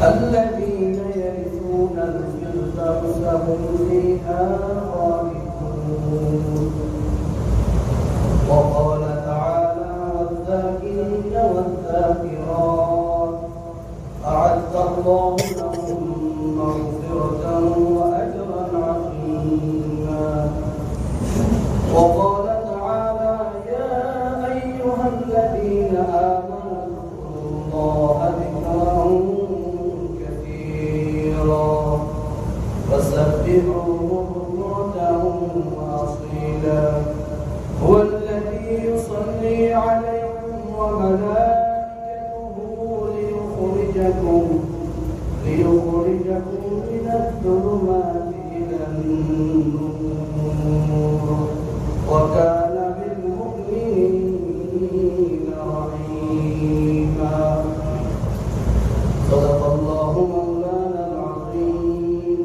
الذين يرثون الفردوس هم فيها خالدون. وقال تعالى: والذاكرين والذاكرات أعد الله لهم مغفرة وأجرا عظيما. وقال تعالى: يا أيها الذين آمنوا اذكروا الله ذكرا كثيرا وسبحوه بكرة وأصيلا. هو الذي يصلي عليكم وملائكته ليخرجكم من الظلمات إلى النور وكان بالمؤمنين رحيما. صدق الله مولانا العظيم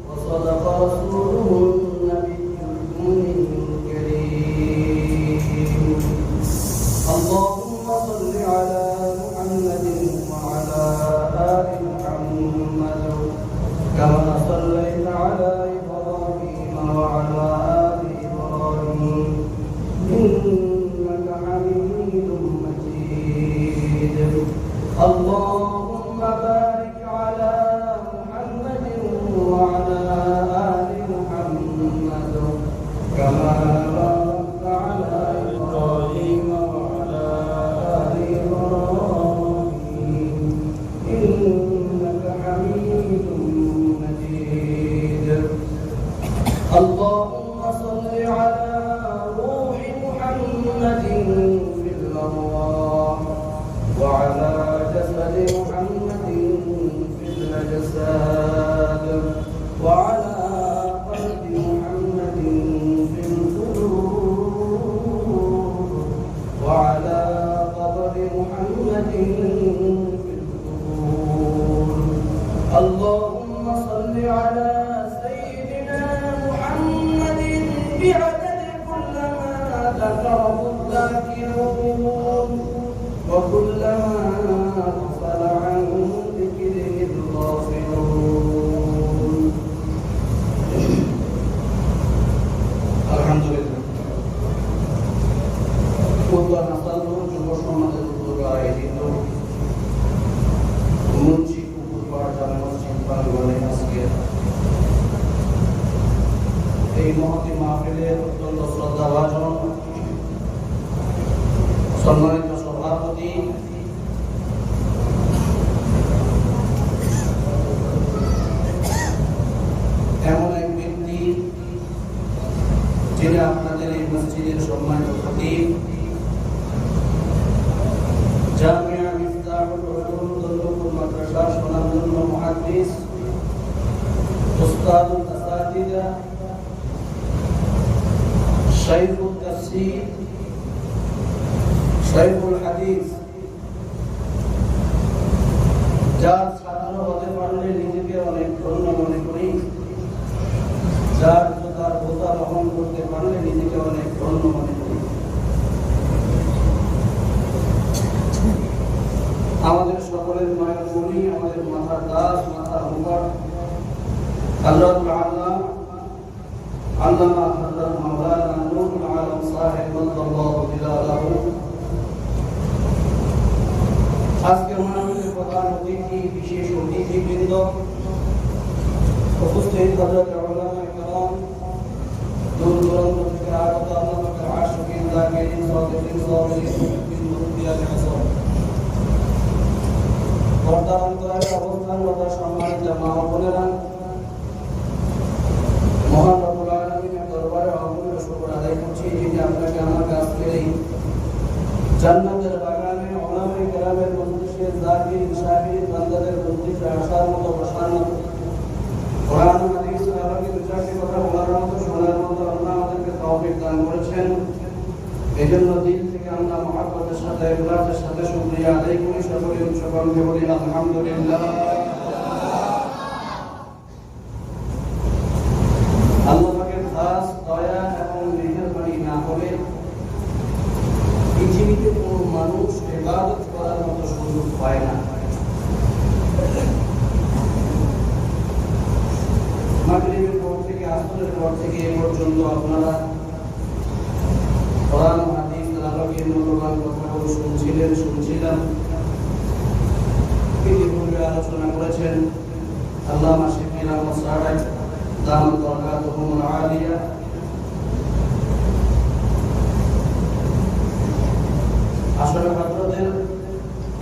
وصدق رسوله النبي الأمي الكريم. اللهم صل على محمد وعلى آل محمد كما صليت على إبراهيم وعلى آل إبراهيم إنك حميد مجيد. اللهم بارك على محمد وعلى آل محمد كما باركت على إبراهيم وعلى آل إبراهيم إنك حميد مجيد. اللهم صل على روح محمد في الأرواح وعلى جسد محمد في الأجساد وعلى قلب محمد في القلوب وعلى قبر محمد في القبور. اللهم صل على سيدنا محمد بعدد كل ما ذكره الذاكرون وكلما غفل عن ذكره الغافلون. আলহামদুলিল্লাহ। পূর্বা নাসালপুর যুব সমাজের উদ্যোগে আয়োজিত মুন্সি পুকুরপাড় জামে মসজিদ প্রাঙ্গণে আজকে এই মহতি মাহফিলের অত্যন্ত শ্রদ্ধাভাজন সম্মানিত সভাপতি এমন এক ব্যক্তি যিনি আপনাদের এই মসজিদের সম্মানিত খতিব জামিয়া মিফতাহুল উলুম দৌলতুল মাদ্রাসা সুনামধন্য মুহাদ্দিস উস্তাদুল আসাতিদা শাইখুত তাফসীর শাইখুল হাদিস, যার ছাত্র হতে পারলে নিজেকে অনেক ধন্য মনে করি, যার জোতার বোতা বহন করতে পারলে নিজেকে অনেক ধন্য মনে করি। আমাদের সকলের মায়ের মনি, আমাদের মাথার দাস, মাথার মুবারক হযরতুল আল্লামা হযরত মাওলানা নূরুল আলম সাহেব রাদিয়াল্লাহু তাআলা আজকের মাহফিলের প্রধান অতিথি, বিশেষ অতিথিবৃন্দ, উপস্থিত হযরত উলামা ইকরাম, দূর দূরান্ত থেকে আগত আল্লাহর আশিকিন যাকিরিন সাদিকিন সাবিরিন মুরব্বিয়ান আযম, পর্দার অন্তরালে অবস্থানরত সম্মানিত মা ও বোনেরা, মহান রব্বুল আলামিনের দরবারে অমূল্য শুকর আদায় করছি যিনি আপনাকে আমাকে আজকের এই জান্নাতের বাগানে উলামায়ে কেরামের মজলিসে যাকিরিন শাকিরিন বান্দাদের মজলিসে আসার মতো বসার মতো, কোরআন হাদিস আলোকে দু চারটি কথা বলার মতো শোনার মতো আল্লাহ আমাদেরকে তৌফিক দান করেছেন। এই জন্য দিল থেকে আমরা মহব্বতের সাথে ইখলাসের সাথে শুকরিয়া আদায় করি। সকলে উচ্চ কণ্ঠে বলি আলহামদুলিল্লাহ। আল্লাহ পাকের খাস পর থেকে এ পর্যন্ত আপনারা কোরআন হাদিস আলোকের মূল্যবান কথাগুলো শুনছিলাম পূর্বে আলোচনা করেছেন আল্লামা শাফিঈ আহমদ সাহেব দামাত বরকাতুহুল আলিয়া। আসলে হযরতের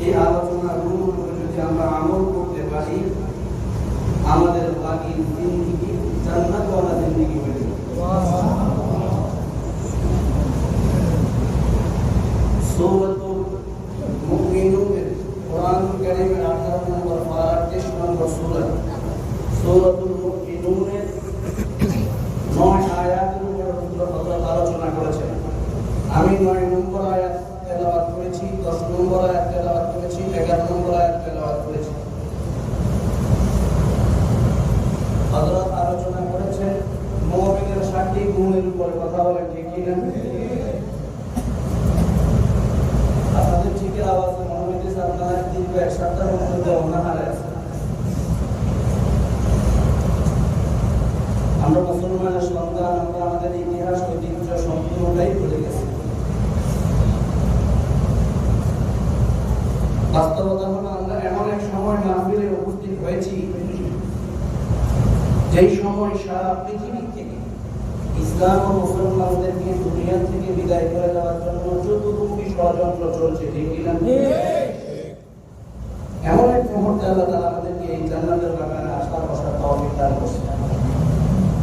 এই আলোচনাগুলো যদি আমরা আমল করতে পারি আমাদের বাকি জিন্দেগি জান্নাতওয়ালা জিন্দেগি হয়ে যাবে। সূরাতুল মুমিনুন কোরআনুল কারীমের 18 নম্বর পারা 23 নম্বর সূরা সূরাতুল মুমিনুনের 9 আয়াতের উপর হযরত আলোচনা করেছেন। আমি 9 নম্বর আয়াত তেলাওয়াত করেছি, 10 নম্বর আয়াত তেলাওয়াত করেছি, 11 নম্বর আয়াত তেলাওয়াত করেছি। হযরত আলোচনা করেছেন মুমিনের 7টি গুণের উপরে কথা বলেন, ঠিক কি না? আপনাদের ঠিকই আওয়াজ মনে হইতেছে আপনারা দীর্ঘ এক সপ্তাহের মধ্যে অনাহারে আছেন। আমরা মুসলমানের সন্তান, আমরা আমাদের ইতিহাস ঐতিহ্য সম্পূর্ণটাই ভুলে গেছি। বাস্তবতা হলো আমরা এমন এক সময় মাহফিলে উপস্থিত হয়েছি যেই সময় সারা পৃথিবী থেকে ইসলাম ও মুসলমানদেরকে দুনিয়া থেকে বিদায় করে দেওয়ার জন্য চতুর্মুখী ষড়যন্ত্র চলছে, ঠিক কি না? এমন এক মুহূর্তে আল্লাহ তাআলা আমাদেরকে এই জান্নাতের বাগানে আসার বসার তৌফিক দান করেছেন।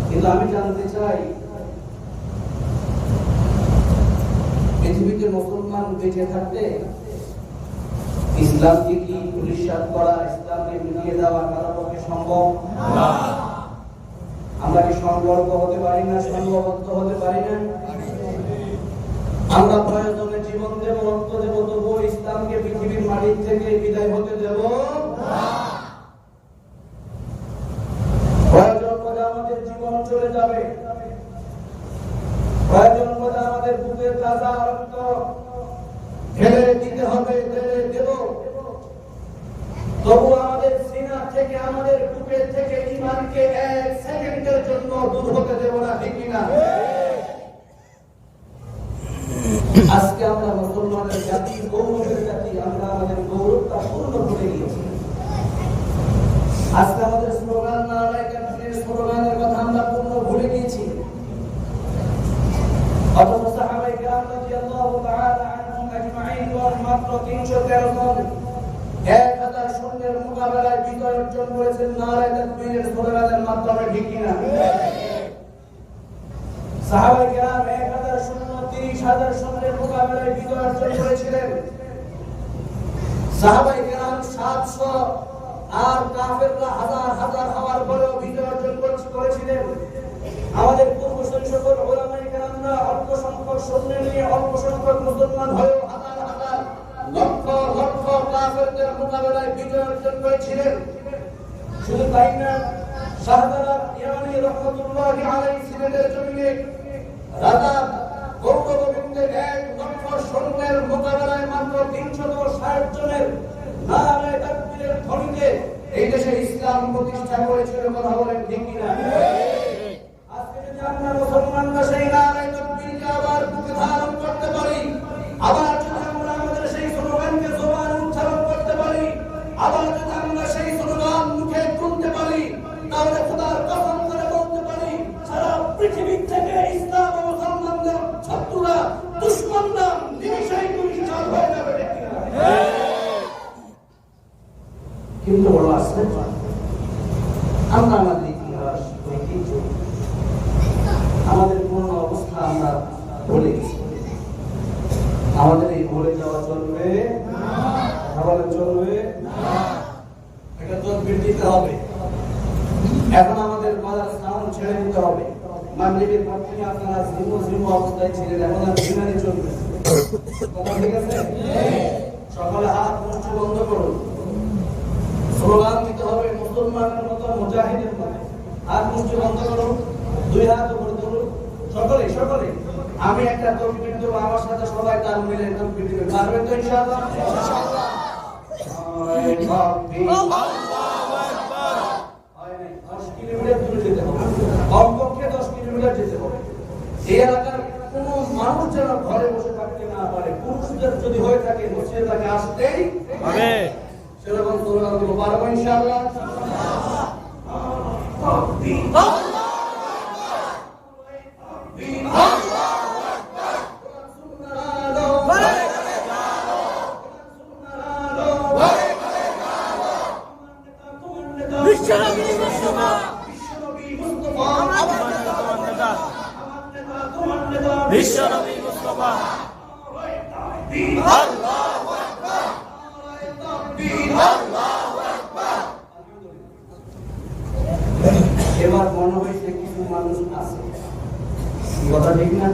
কিন্তু আমি জানতে চাই পৃথিবীতে মুসলমান বেঁচে থাকতে ইসলামকে কি পুলিশাত করা, ইসলামকে মিটিয়ে দেওয়া কারো পক্ষে সম্ভব না? আমরা কি সংকল্প হতে পারি না, সংঘবদ্ধ হতে পারি না? আমরা প্রয়োজনে জীবন দেব, রক্ত দেব, তবুও ইসলামকে পৃথিবীর মাটির থেকে বিদায় হতে দেব না। প্রয়োজন পড়ে আমাদের জীবন চলে যাবে, প্রয়োজন পড়ে আমাদের বুকের তাজা রক্ত ঢেলে দিতে হবে, ঢেলে দেব, তবু আমাদের সিনা থেকে, আমাদের বুকের থেকে ঈমানকে এক সেকেন্ডের জন্য দূর হতে দেব না, ঠিক কিনা? আজকে আমরা মুসলমানের জাতি, গৌরবের জাতি, আমরা আমাদের গৌরবটা পূর্ণ ভুলে গিয়েছি। আজকে আমাদের স্লোগান নারায়ে তাকবীর, স্লোগানের কথা আমরা পূর্ণ ভুলে গিয়েছি। অথচ সাহাবায়ে কেরাম রাদিয়াল্লাহু তাআলা আনহুম আজমাইন মাত্র 313 জন 1000 সৈন্যের মোকাবেলায় বিজয় অর্জন করেছেন নারায়ে তাকবীরের স্লোগানের মাধ্যমে, ঠিক কিনা? সাহাবায়ে কেরাম 1000 সৈন্য 30000 সৈন্যের মোকাবেলায় বিজয় অর্জন করেছিলেন। সাহাবায়ে কেরাম 700 আর কাফেররা হাজার হাজার হওয়ার পরেও বিজয় অর্জন করেছিলেন। আমাদের পূর্বসূরি সকল উলামায়ে কেরামরা অল্প সংখ্যক সৈন্য নিয়ে, অল্প সংখ্যক মুসলমান হয়েও হাজার হাজার লক্ষ লক্ষ কাফেরদের মোকাবেলায় বিজয় অর্জন করেছিলেন। শুধু তাই না, শাহজালাল ইয়ামানী রাহমাতুল্লাহি আলাইহি সিলেটের জমিনে রাজা গৌরববিন্দের 1 লক্ষ সৈন্যের মোকাবেলায় মাত্র 360 জনের নারায়ে তাকবীরের ধ্বনিতে এই দেশে ইসলাম প্রতিষ্ঠা করেছিল। কথা বলেন, ঠিক কিনা? আজকে যদি আমরা মুসলমানরা সেই নারায়ে তাকবীরকে আবার বুকে ধারণ করতে পারি, আবার যদি আমরা আমাদের সেই স্লোগানকে জবানে উচ্চারণ করতে পারি, আবার যদি আমরা সেই স্লোগান মুখে তুলতে পারি, তাহলে খোদার কসম করে বলতে পারি সারা পৃথিবী থেকে ইসলাম ও মুসলমানদের শত্রুরা, দুশমনরা নিমিষেই নিঃশেষ হয়ে যাবে, ঠিক কিনা? কিন্তু বড় আশ্চর্য, আমরা আমাদের ইতিহাস, ঐতিহ্য, আমাদের পূর্ণ অবস্থা আমরা ভুলে গেছি। আমাদের এই ভুলে যাওয়া চলবে না, আমাদের চলবে না। এটা তদবির দিতে হবে। এখন আমাদের বাজার সাউন্ড ছেড়ে দিতে হবে। মাগরিবের পর থেকে আপনারা জিমো অবস্থায় ছিলেন, এখন আর বিমানে চলবে। কথা ঠিক আছে? সকালে হাত মুষ্টি বন্ধ করুন, স্লোগান দিতে হবে মুসলমানের মতো, মুজাহিদের মতো। হাত মুষ্টি বন্ধ করুন, 2 হাত উপরে তুলুন, সকলে সকলে। আমি একটা তাকবীর দেব, আমার সাথে সবাই তাল মিলে তাকবীর দিবেন। পারবেন তো ইনশাআল্লাহ? ইনশাআল্লাহ। আল্লাহু আকবার। হয় নাই 10 কিলোমিটার দূরে যেতে হবে, কমপক্ষে 10 কিলোমিটার পারবো ইনশাআল্লাহ? বিশ্বনবী মুস্তাফা আল্লাহু আকবার আল্লাহু আকবার। এবার মনে হয়েছে কিছু মানুষ আছে, কথা ঠিক না?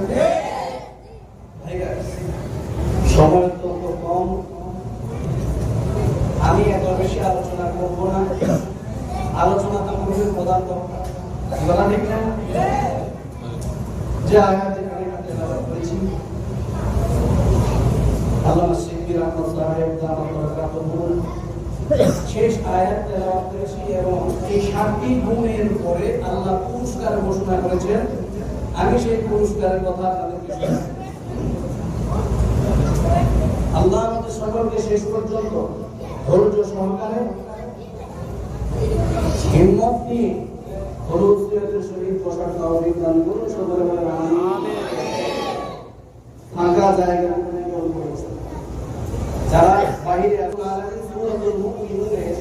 সময় তো কম, আমি এত বেশি আলোচনা করবো না। আলোচনা তো করবে প্রধান দরকার, কথা ঠিক না? যে আয়াতে কারিমা তেলাওয়াত করেছি, আল্লামা সিদ্দিকী রাহমাতুল্লাহ আলাইহি দামাত বারাকাতুহু শেষ আয়াত তেলাওয়াত করেছি এবং এই 7টি গুণের পরে আল্লাহ পুরস্কার ঘোষণা করেছেন। আমি সেই পুরস্কারের কথা আপনাদেরকে শোনাই। আল্লাহ আমাদের সকলকে শেষ পর্যন্ত ধৈর্য সহকারে হিম্মত নিয়ে হলুদের শরীর বসার তৌফিক দান করুন। সকলে বলেন আমিন। ফাঁকা জায়গা যারা বাইরে এখন আলাদা সূরাতুল মুমিনুনের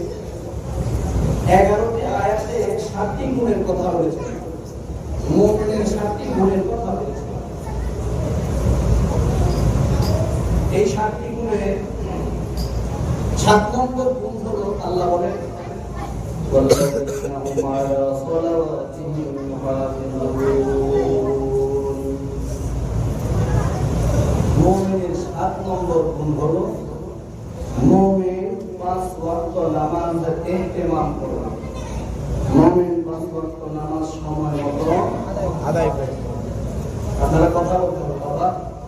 11টি আয়াতে 7টি গুণের কথা বলেছে। মুমিনের 7টি গুণের কথা বলেছে। এই 7টি গুণের 7 নম্বর গুণ হলো আল্লাহ বলেন মুমিনের 7 নম্বর গুণ হলো মুমিন 5 ওয়াক্ত নামাজের ইহতিমাম করে। মুমিন 5 ওয়াক্ত নামাজ সময় মতো আদায় করে। আপনারা কথা বলতে হবে, বাবা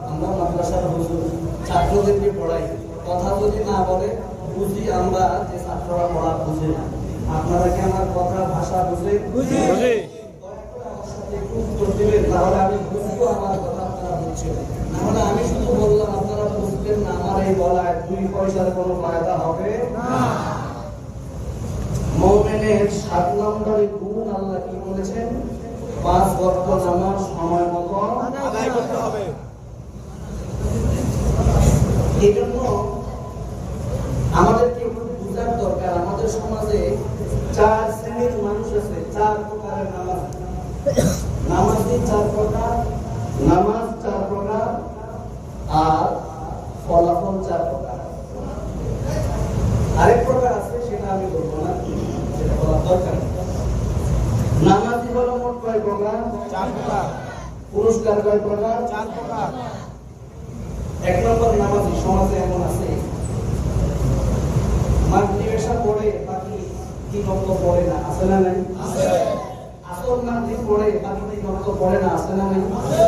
আমরা মাদ্রাসার হুজুর ছাত্রদেরকে পড়াই, কথা যদি না বলে বুঝি আমরা যে ছাত্ররা পড়া বুঝে না। আপনারা কি আমার কথা ভাষা বুঝে? বুঝি। তাহলে আমি বুঝবো আমার কথা আপনারা বুঝছেন, নাহলে আমি শুধু বললাম আপনারা বুঝবেন না, আমার এই বলায় 2 পয়সার কোনো ফায়দা হবে না। মুমিনের 7 নম্বরে গুণ আল্লাহ কি বলেছেন? 5 ওয়াক্ত নামাজ সময় মতো আদায় করতে হবে। এই জন্য আমাদেরকে বুঝার দরকার, আমাদের সমাজে 4 শ্রেণীর মানুষ আছে, 4 প্রকারের নামাজ। নামাজি 4 প্রকার, নামাজ 4 প্রকার, আর ফলাফল 4 প্রকার। আরেক প্রকার আছে, সেটা আমি বলবো না, সেটা বলার দরকার নেই। নামাজি হলো মোট কয় প্রকার? 4 প্রকার। পুরস্কার কয় প্রকার? 4 প্রকার। 1 নম্বর নামাজি সমাজে এমন আছে, মাগরিবেশা পড়ে বাকি 3 ওয়াক্ত পড়ে না, আছে না নাই? আছে। আসর মাগরিব পড়ে বাকি 3 ওয়াক্ত পড়ে না, আছে না নাই? আছে।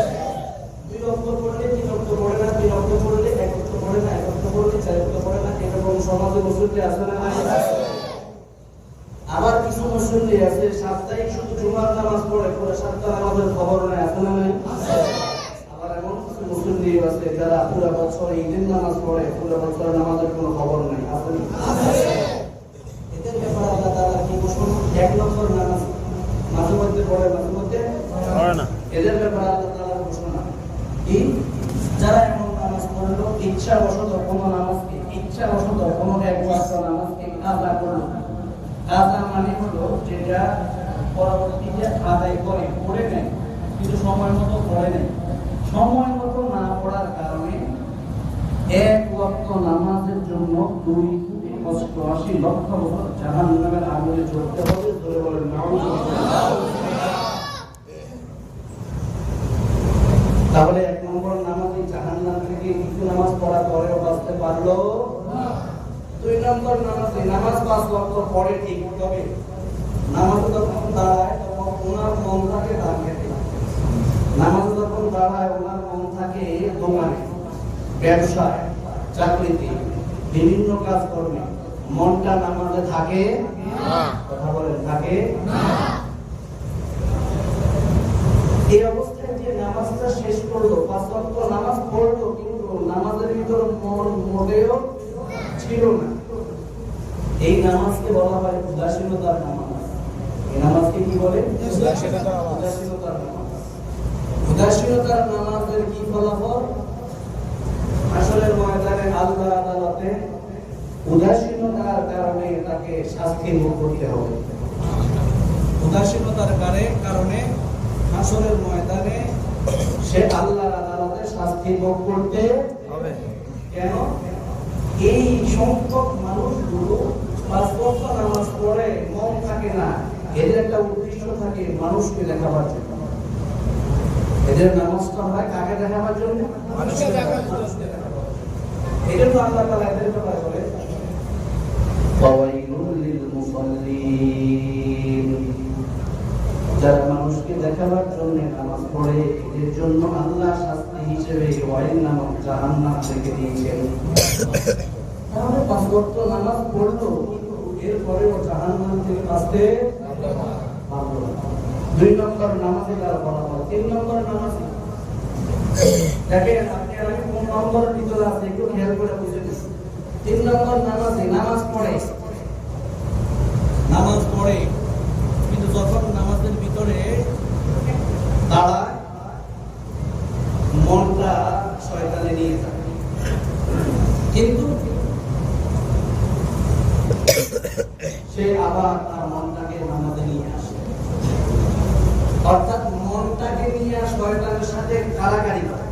2 ওয়াক্ত পড়লে 3 ওয়াক্ত পড়ে না, 3 ওয়াক্ত পড়লে 1 ওয়াক্ত পড়ে না, 1 ওয়াক্ত পড়লে 4 ওয়াক্ত পড়ে না। এরকম সমাজে মুসল্লি আছে না নাই? আছে। আবার কিছু মুসল্লি আছে সাপ্তাহিক শুধু জুমার নামাজ পড়ে, পুরো সপ্তাহ নামাজের খবর নাই, আছে না নাই? আছে। আবার এমন কিছু মুসল্লি আছে যারা পুরো বছর ঈদের নামাজ পড়ে, পুরো বছর নামাজের কোনো খবর নাই, আছে না? আছে। এদের ব্যাপারে আল্লাহ তাআলা কি ঘোষণা? 1 নম্বর নামাজ মাঝে মধ্যে পড়ে, মাঝে মধ্যে পড়ে না। এদের ব্যাপারে আল্লাহ তাআলা ঘোষণা কি? যারা এমন নামাজ পড়লো, ইচ্ছাবশত কোনো নামাজকে, ইচ্ছাবশত কোনো 1 ওয়াক্ত নামাজকে কাজা করলো। কাজা মানে হলো যেটা পরবর্তীতে আদায় করে, পড়ে নেয় কিন্তু সময় মতো পড়ে নেয়। সময় মতো না পড়ার কারণে 1 ওয়াক্ত নামাজের জন্য 2.88 লক্ষ বছর জাহান্নামের আগুনে জ্বলতে হবে। ধরে বলেন নাউযুবিল্লাহ। তাহলে 1 নম্বর নামাজি জাহান্নাম থেকে কিছু নামাজ পড়া পরেও বাঁচতে পারলো না। 2 নম্বর নামাজি নামাজ 5 ওয়াক্ত পড়ে ঠিক, তবে নামাজ যখন দাঁড়ায় তখন ওনার মন থাকে দাঁড়িয়ে, নামাজ যখন দাঁড়ায় ওনার মন থাকে দোকানে, ব্যবসায়, চাকরিতে, বিভিন্ন কাজ করবে, মনটা নামাজে থাকে না। কথা বলেন থাকে না। এই অবস্থায় যে নামাজটা শেষ করলো, 5 ওয়াক্ত নামাজ পড়লো, কিন্তু নামাজের ভিতর মন মোটেও ছিল না, এই নামাজকে বলা হয় উদাসীনতার নামাজ। এই নামাজকে কি বলে? উদাসীনতার নামাজ। উদাসীনতার নামাজ। উদাসীনতার নামাজের কি ফলাফল? আসলের ময়দানে আল্লাহ আদালতে উদাসীনতার কারণে তাকে শাস্তি ভোগ করতে হবে। উদাসীনতার কারণে আসলের ময়দানে সে আল্লাহর আদালতে শাস্তি ভোগ করতে হবে। কেন? এই সংখ্যক মানুষগুলো পাঁচ ওয়াক্ত নামাজ পড়ে মন থাকে না, এদের একটা উদ্দেশ্য থাকে মানুষকে দেখাবার জন্য। এদের নামাজটা হয় কাকে দেখাবার জন্য? মানুষকে দেখাবার জন্য। এটা তো আল্লাহ তাআলা এদের ব্যাপারে বলে ফাওয়াইলুল লিল মুসাল্লিন, যারা মানুষকে দেখাবার জন্য নামাজ পড়ে এদের জন্য আল্লাহ শাস্তি হিসেবে ওয়াইল নামক জাহান্নাম রেখে দিয়েছেন। তাহলে পাঁচ ওয়াক্ত নামাজ পড়লো এরপরেও জাহান্নাম থেকে বাঁচতে পারলো না। 2 নম্বর নামাজে তার ফলাফল। 3 নম্বর নামাজে দেখেন আপনি আর আমি কোন নম্বরের ভিতরে আছে একটু খেয়াল করে বুঝে নিন। 3 নম্বর নামাজে নামাজ পড়ে কিন্তু যখন নামাজের ভিতরে দাঁড়ায় মনটা শয়তানে নিয়ে যায়, কিন্তু সে আবার তার মনটাকে নামাজে নিয়ে আসে। অর্থাৎ মনটাকে নিয়ে শয়তানের সাথে কারাকারি করে।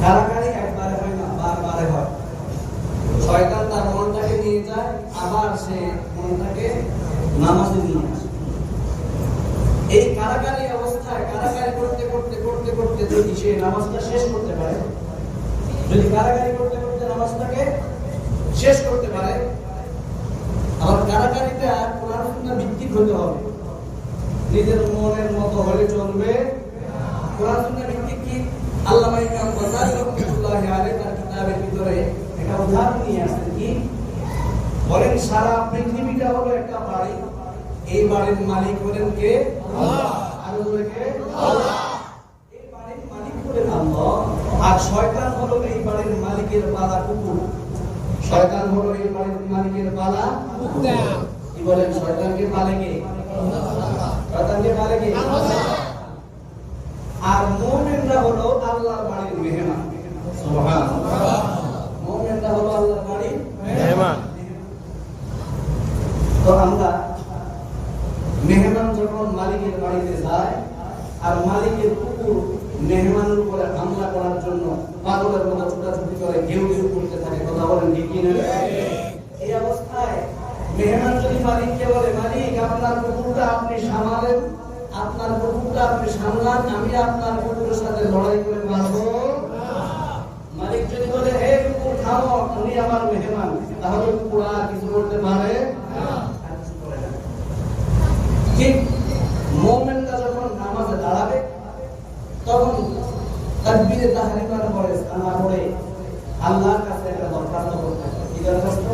কারাকারি একবারে হয় না, বারবারে হয়। শয়তান তার মনটাকে নিয়ে যায়, আবার সে মনটাকে নামাজে নিয়ে আসে। এই কারাকারি অবস্থায় কারাকারি করতে করতে করতে করতে যদি সে নামাজটা শেষ করতে পারে, যদি কারাকারি করতে করতে নামাজটাকে শেষ করতে পারে, আবার কারাকারিটা কোরআন সুন্নাহ ভিত্তিক হতে হবে। নিজের মনের মতো হলে চলবে। কোরআন সুন্নাহ ভিত্তিক কি? আল্লামা ইমাম গজালি রাহমাতুল্লাহি আলাইহি তার কিতাবের ভিতরে একটা উদাহরণ নিয়ে আসেন। কি বলেন? সারা পৃথিবীটা হলো একটা বাড়ি, এই বাড়ির মালিক হলেন কে? আল্লাহ। আর বলে কে? আল্লাহ। এই বাড়ির মালিক হলেন আল্লাহ, আর শয়তান হলো এই বাড়ির মালিকের পালা কুকুর। শয়তান হলো এই বাড়ির মালিকের পালা কুকুর। কি বলেন? শয়তানকে পালে কে? আল্লাহ। শয়তানকে পালে কে? আল্লাহ। আর মুমিনরা হলো আল্লাহর বাড়ির মেহমান। সুবহানাল্লাহ। মুমিনরা হলো আল্লাহর বাড়ির মেহমান। তো আমরা মেহমান যখন মালিকের বাড়িতে যায় আর মালিকের কুকুর মেহমানের উপরে হামলা করার জন্য পাগলের মতো ছোটাছুটি করে ঘেউ ঘেউ করতে থাকে, কথা বলেন ঠিক কি না? এই অবস্থায় মেহমান যদি মালিককে বলে, মালিক আপনার কুকুরটা আপনি সামলান, আপনার কুকুরটা আপনি সামলান, আমি আপনার কুকুরের সাথে লড়াই করে মারবো। মালিক যদি বলে, হে কুকুর থামো, উনি আমার মেহমান, তাহলে কুকুর আর কিছু করতে পারে না। ঠিক মুমিনরা যখন নামাজে দাঁড়াবে তখন তাকবীরে তাহরিমার পরে সানা পড়ে আল্লাহর কাছে একটা দরখাস্ত করতে হবে। কি দরখাস্ত?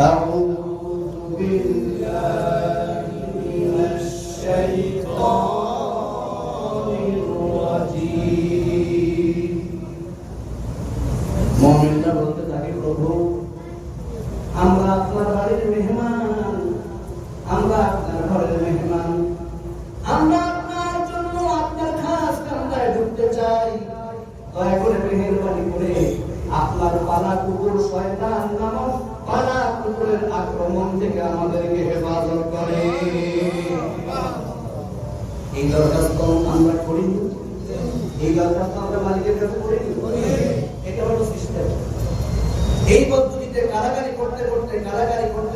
আউযু বিল্লাহি মিনাশ শাইতানির রাজীম। মুমিনরা বলতে থাকে, প্রভু আমরা আপনার বাড়ির মেহমান, আমরা আপনার ঘরের মেহমান, আমরা আপনার জন্য আপনার খাস কামরায় ঢুকতে চাই, দয়া করে মেহেরবানি করে আপনার পালা কুকুর শয়তান নামক পালা কুকুরের আক্রমণ থেকে আমাদেরকে হেফাজত করে। এই দরখাস্ত আমরা করি, এই দরখাস্ত আমরা মালিকের কাছে করি। এটা হলো সিস্টেম। এই পদ্ধতিতে কারাগারি করতে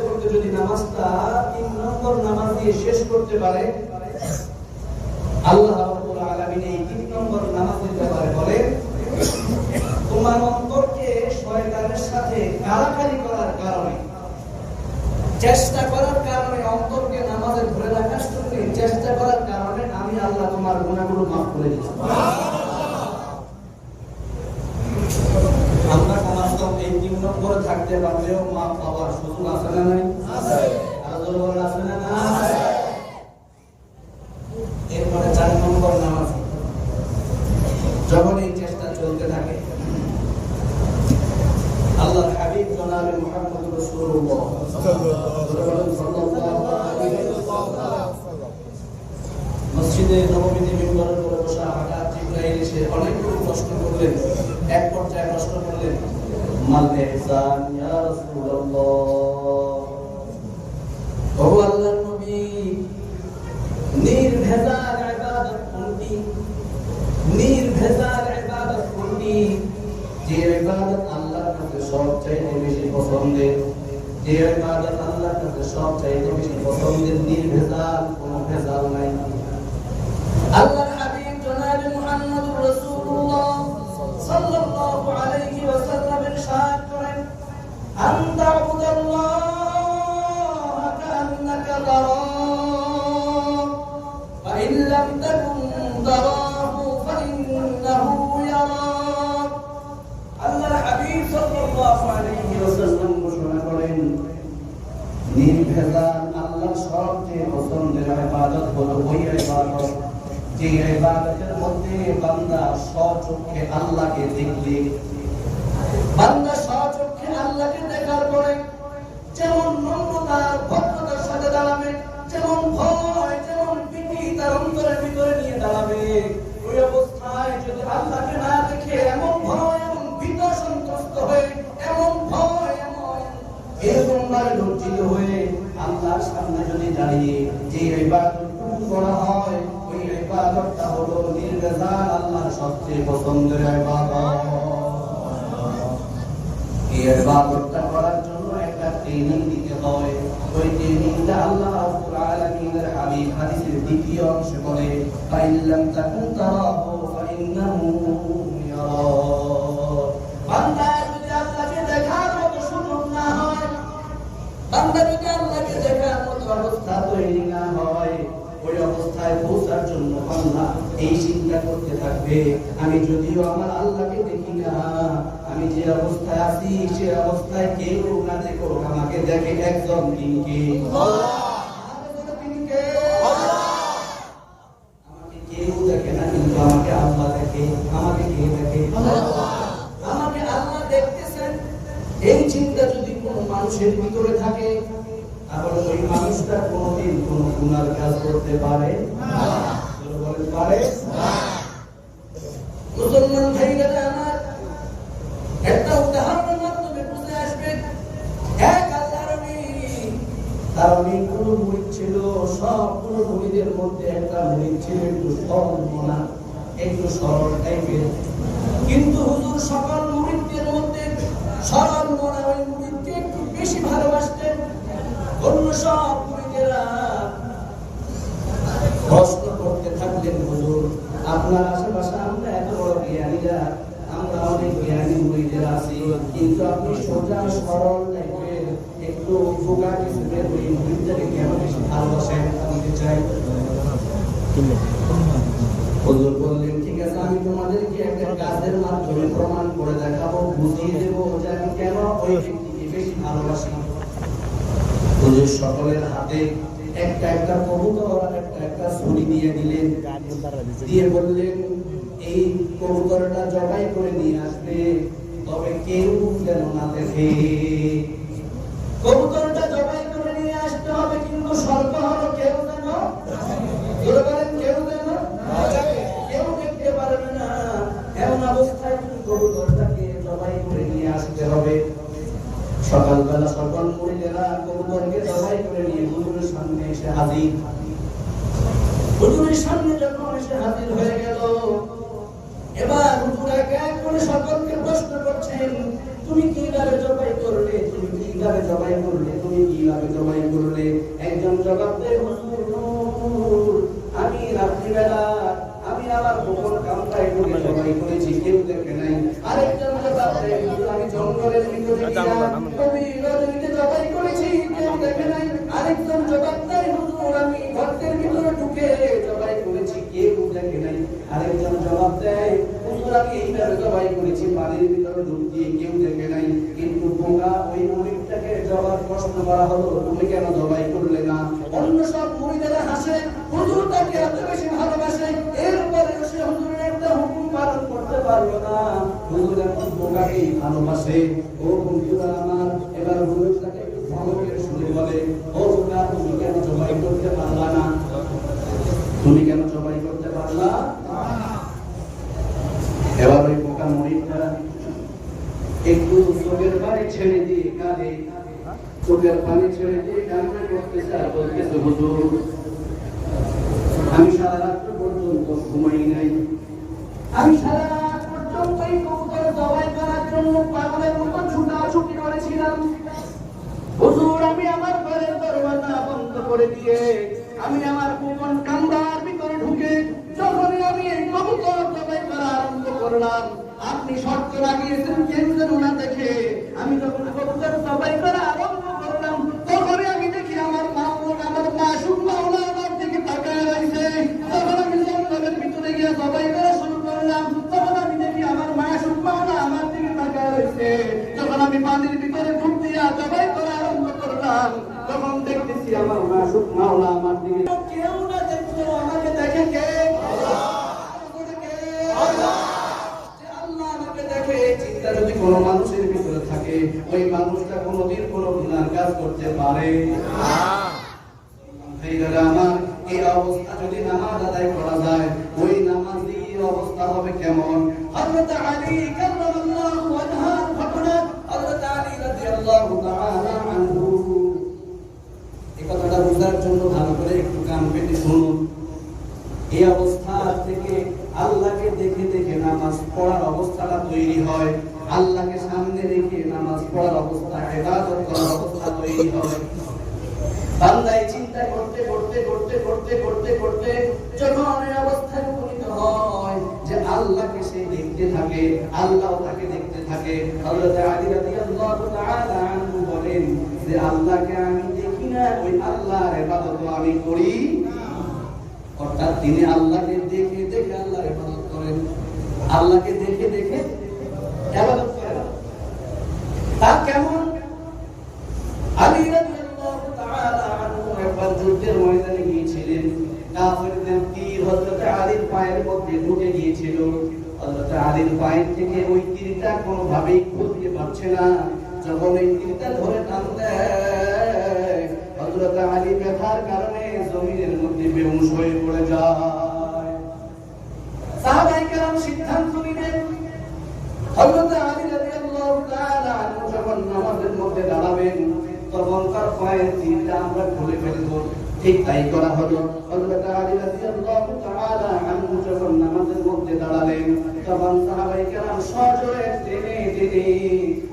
করতে যদি নামাজটা 3 নম্বর নামাজ দিয়ে শেষ করতে পারে, আল্লাহ রাব্বুল আলামিন এই 3 নম্বর নামাজের ব্যাপারে বলেন, তোমার অন্তরকে শয়তানের সাথে কারাগারি করার কারণে, চেষ্টা করার কারণে, অন্তরকে নামাজে ধরে রাখার জন্য চেষ্টা করার কারণে আমি আল্লাহ তোমার গুনাহগুলো মাফ করে দিচ্ছি। আমরা কমাসকম এই 3 নম্বরে থাকতে পারলেও মাফ পাওয়ার সুযোগ আছে না নাই? আছে। আর জোরে বলেন আছে না না? আছে। এরপরে 4 নম্বর নামাজ। যখন এই চেষ্টা চলতে থাকে, আল্লাহর হাবিব জনাবে মুহাম্মদ রাসূলুল্লাহ বসা হঠাৎ জিবরাইল এসে অনেকগুলো প্রশ্ন করলেন। এক পর্যায়ে প্রশ্ন করলেন, মাল ইহসান ইয়া রাসূলুল্লাহ, ও আল্লাহর নবী, নির্ভেজাল ইবাদত কোনটি? নির্ভেজাল ইবাদত কোনটি? যে ইবাদত আল্লাহর কাছে সবচেয়ে বেশি পছন্দের, যে ইবাদত আল্লাহর কাছে সবচেয়ে বেশি পছন্দের, নির্ভেজাল, কোনো ভেজাল নাই। আল্লাহর হাবিব জনাব মুহাম্মদুর রাসূলুল্লাহ সাল্লাল্লাহু আলাইহি ওয়াসাল্লাম ইরশাদ করেন, আনতা আবুদাল্লাহ কান্নাকা তারাহু ফা ইন লাম তাকুন তারাহু ফা ইন্নাহু ইয়ারাক। আল্লাহর হাবিব সাল্লাল্লাহু আলাইহি ওয়াসাল্লাম ঘোষণা করেন, নির্ভেজাল আল্লাহর সবচেয়ে পছন্দের ইবাদত হলো ওই ইবাদত যে ইবাদতের মধ্যে বান্দা স্বচক্ষে আল্লাহকে দেখলে, বান্দা স্বচক্ষে আল্লাহকে দেখার পরে যেমন নম্রতা ভদ্রতার সাথে দাঁড়াবে, যেমন ভয় যেমন ভীতি তার অন্তরের ভিতরে নিয়ে দাঁড়াবে, ওই অবস্থায় যদি আল্লাহকে না দেখে এমন ভয় এবং ভীত সন্ত্রস্ত হয়ে এমন ভয় এরকম ভাবে লজ্জিত হয়ে আল্লাহর সামনে যদি দাঁড়িয়ে যে ইবাদত করা হয়, ওই ইবাদতটা হলো নির্ভেজাল আল্লাহর সবচেয়ে পছন্দের ইবাদত। এই ইবাদতটা করার জন্য একটা ট্রেনিং দিতে হয়। ওই ট্রেনিংটা আল্লাহ রাব্বুল আলামিনের হাবিব হাদিসের দ্বিতীয় অংশে বলে, ফাইল্লাম তাকুন তারাহু ফাইন্নাহু ইয়ারাক। বান্দা যদি আল্লাহকে দেখার মতো সুযোগ না হয়, বান্দা যদি আল্লাহকে দেখার মতো অবস্থা তৈরি না হয়, ওই অবস্থায় পৌঁছার জন্য বান্দা এই চিন্তা করতে থাকবে, আমি যদিও আমার আল্লাহকে দেখি না, আমি যে অবস্থায় আছি সে অবস্থায় কেউ না দেখো, আমাকে দেখে একজন, তিনি কে? আমাকে কেউ দেখে না, কিন্তু আমাকে আল্লাহ দেখে। আমাকে কে দেখে? আমাকে আল্লাহ দেখতেছেন। এই চিন্তা যদি কোনো মানুষের ভিতরে থাকে, তাহলে ওই মানুষটা কোনোদিন কোনো গুনার কাজ করতে পারে না। বলতে পারে না। মুসলমান ভাইরা আমার, একটা উদাহরণের মাধ্যমে বুঝে আসবে। এক আল্লাহর নবী, তার অনেকগুলো মুরিদ ছিল, সবগুলো মুরিদের মধ্যে একটা মুরিদ ছিল একটু সরল মনা, একটু সরল টাইপের, কিন্তু হুজুর সকল মুরিদদের মধ্যে সরল মনা ওই মুরিদকে একটু বেশি ভালোবাসতেন। অন্য সব মুরিদেরা প্রশ্ন করতে থাকলেন, হুজুর আপনার আশেপাশে আমরা এত বড় জ্ঞানীরা, আমরা অনেক জ্ঞানী মুরিদেরা আছি, কিন্তু আপনি সোজা সরল টাইপের একটু বোকা কিসিমের ওই মুরিদটাকে কেন বেশি ভালোবাসেন? জানতে চাই। হুজুর বললেন, ঠিক আছে, আমি তোমাদেরকে একটা কাজের মাধ্যমে প্রমাণ করে দেখাবো, বুঝিয়ে দেবো যে আমি কেন ওই ব্যক্তিকে বেশি ভালোবাসি। হুজুর সকলের হাতে একটা একটা কবুতর আর একটা একটা ছুরি দিয়ে দিলেন, দিয়ে বললেন, এই কবুতরটা জবাই করে নিয়ে আসবে, তবে কেউ যেন না দেখে। কবুতরটা জবাই করে নিয়ে আসতে হবে, কিন্তু শর্ত হলো কেউ যেন, কেউ যেন কেউ দেখতে পারবে না। এমন অবস্থায় কবুতরটাকে জবাই করে নিয়ে আসতে হবে। সকালবেলা সকল মুরিদেরা কবুতরকে জবাই করে নিয়ে হুজুরের সামনে এসে হাজির। হুজুরের সামনে যখন এসে হাজির হয়ে গেল, এবার হুজুর এক এক করে সকলকে প্রশ্ন করছেন, তুমি কিভাবে জবাই করলে, তুমি কিভাবে জবাই করলে, তুমি কিভাবে জবাই করলে? একজন জবাব দেয়, হুজুর আমি রাত্রিবেলা আমি আমার গোপন কামরায় ঢুকে জবাই করেছি, কেউ দেখে নাই। আরেকজন জবাব দেয়, হুজুর আমি জঙ্গলের ভিতরে গিয়ে জবাই করেছি, কেউ দেখে নাই। আরেকজন জবাব দেয়, হুজুর আমি গর্তের ভিতরে ঢুকে জবাই করেছি, কেউ দেখে নাই। আরেকজন জবাব দেয়, হুজুর আমি এইভাবে জবাই করেছি, পানির ভিতরে ডুব দিয়ে, কেউ দেখে নাই। কিন্তু বোকা ওই মুরিদটাকে জবাব প্রশ্ন করা হলো, তুমি কেন জবাই করলে না? অন্য সব মুরিদেরা হাসে, হুজুর তাকে এত বেশি ভালোবাসে, এরপরে সে হুজুরের একটা হুকুম পালন করতে পারলো না। হুজুর এখন বোকাকেই ভালোবাসে। ও বন্ধুরা আমার, এবার হুজুর তাকে একটু ধমকের শুনে বলে, ও বোকা তুমি কেন জবাই করতে পারলা না? তুমি কেন জবাই করতে পারলা? এবার ওই বোকা মুরিদটা একটু চোখের পানি ছেড়ে দিয়ে কাঁদে, চোখের পানি ছেড়ে দিয়ে কান্না করতেছে আর বলতেছে, হুজুর আমি সারা রাত পর্যন্ত ঘুমাই নাই, আমি সারা রাত পর্যন্ত এই কবুতর জবাই করার জন্য পাগলের মতো ছুটাছুটি করেছিলাম। হুজুর আমি আমার ঘরের দরজা বন্ধ করে দিয়ে আমি আমার গোপন কামরার ভিতরে ঢুকে যখনই আমি এই কবুতর জবাই করা আরম্ভ করলাম, আপনি শর্ত লাগিয়েছেন কেউ যেন না দেখে। আমি যখন কবুতর জবাই করা আরম্ভ করলাম তখনই আমি দেখি আমার মাওলা, আমার মাসুক মাওলা আমার দিকে তাকায় রয়েছে। যখন আমি জঙ্গলের ভিতরে গিয়ে জবাই করা শুরু করলাম তখন আমি দেখি আমার মাসুক মাওলা আমার দিকে তাকায় রয়েছে। যখন আমি পানির ভিতরে ডুব দিয়া জবাই করা আরম্ভ করলাম তখন দেখতেছি আমার মাসুক মাওলা আমার দিকে। কেউ না দেখতো, আমাকে দেখে কে? চিন্তা যদি কোনো মানুষের ভিতরে থাকে, ওই মানুষটা কোনোদিন কোনো গুনার কাজ করতে পারে না। আমার এই অবস্থা যদি নামাজ আদায় করা যায়, ওই নামাজের অবস্থা হবে কেমন? হযরত আলী কাররামাল্লাহু ওয়াজহার ঘটনা, হযরত আলী রাদিয়াল্লাহু তাআলা আনহু। এই কথাটা বুঝার জন্য ভালো করে একটু কান পেতে শুনুন। এই অবস্থা থেকে আল্লাহকে দেখে দেখে নামাজ পড়ার অবস্থাটা তৈরি হয়, আল্লাহকে সামনে রেখে নামাজ পড়ার অবস্থা, ইবাদত করার অবস্থা তৈরি হয়। বান্দা এই চিন্তা করতে করতে করতে করতে করতে করতে যখন এই অবস্থায় উপনীত হয় যে আল্লাহকে সে দেখতে থাকে, আল্লাহ তাকে দেখতে থাকে। হযরত আলী রাদিয়াল্লাহু তাআলা আনহু বলেন যে আল্লাহকে আমি দেখি না, ওই আল্লাহর ইবাদত আমি করি। অর্থাৎ তিনি আল্লাহকে দেখে দেখে আল্লাহর ইবাদত করেন, আল্লাহকে দেখে দেখে ইবাদত করেন। তা কেমন? আলী রাদিয়াল্লাহু তাআলা আনহু একবার যুদ্ধের ময়দানে গিয়েছিলেন, কাফিরদের তীর হযরত আলীর পায়ের মধ্যে ঢুকে গিয়েছিল। হযরত আলীর পায়ের থেকে ওই তীরটা কোনোভাবেই খুলতে পারছে না। যখন এই তীরটা ধরে টান দেয়, হযরত আলী ব্যথার কারণে জমিনের মধ্যে বেহুশ হয়ে পড়ে যায়। সাহাবায়ে কেরাম সিদ্ধান্ত নিলেন হযরত আলী রাদিয়াল্লাহু তাআলা আনহু যখন নামাজের মধ্যে দাঁড়াবেন তখন তার পায়ের তীরটা আমরা খুলে ফেলব। ঠিক তাই করা হলো। হযরত আলী রাদিয়াল্লাহু তাআলা আনহু যখন নামাজের মধ্যে দাঁড়ালেন তখন সাহাবায়ে কেরাম সজোরে টেনে টেনে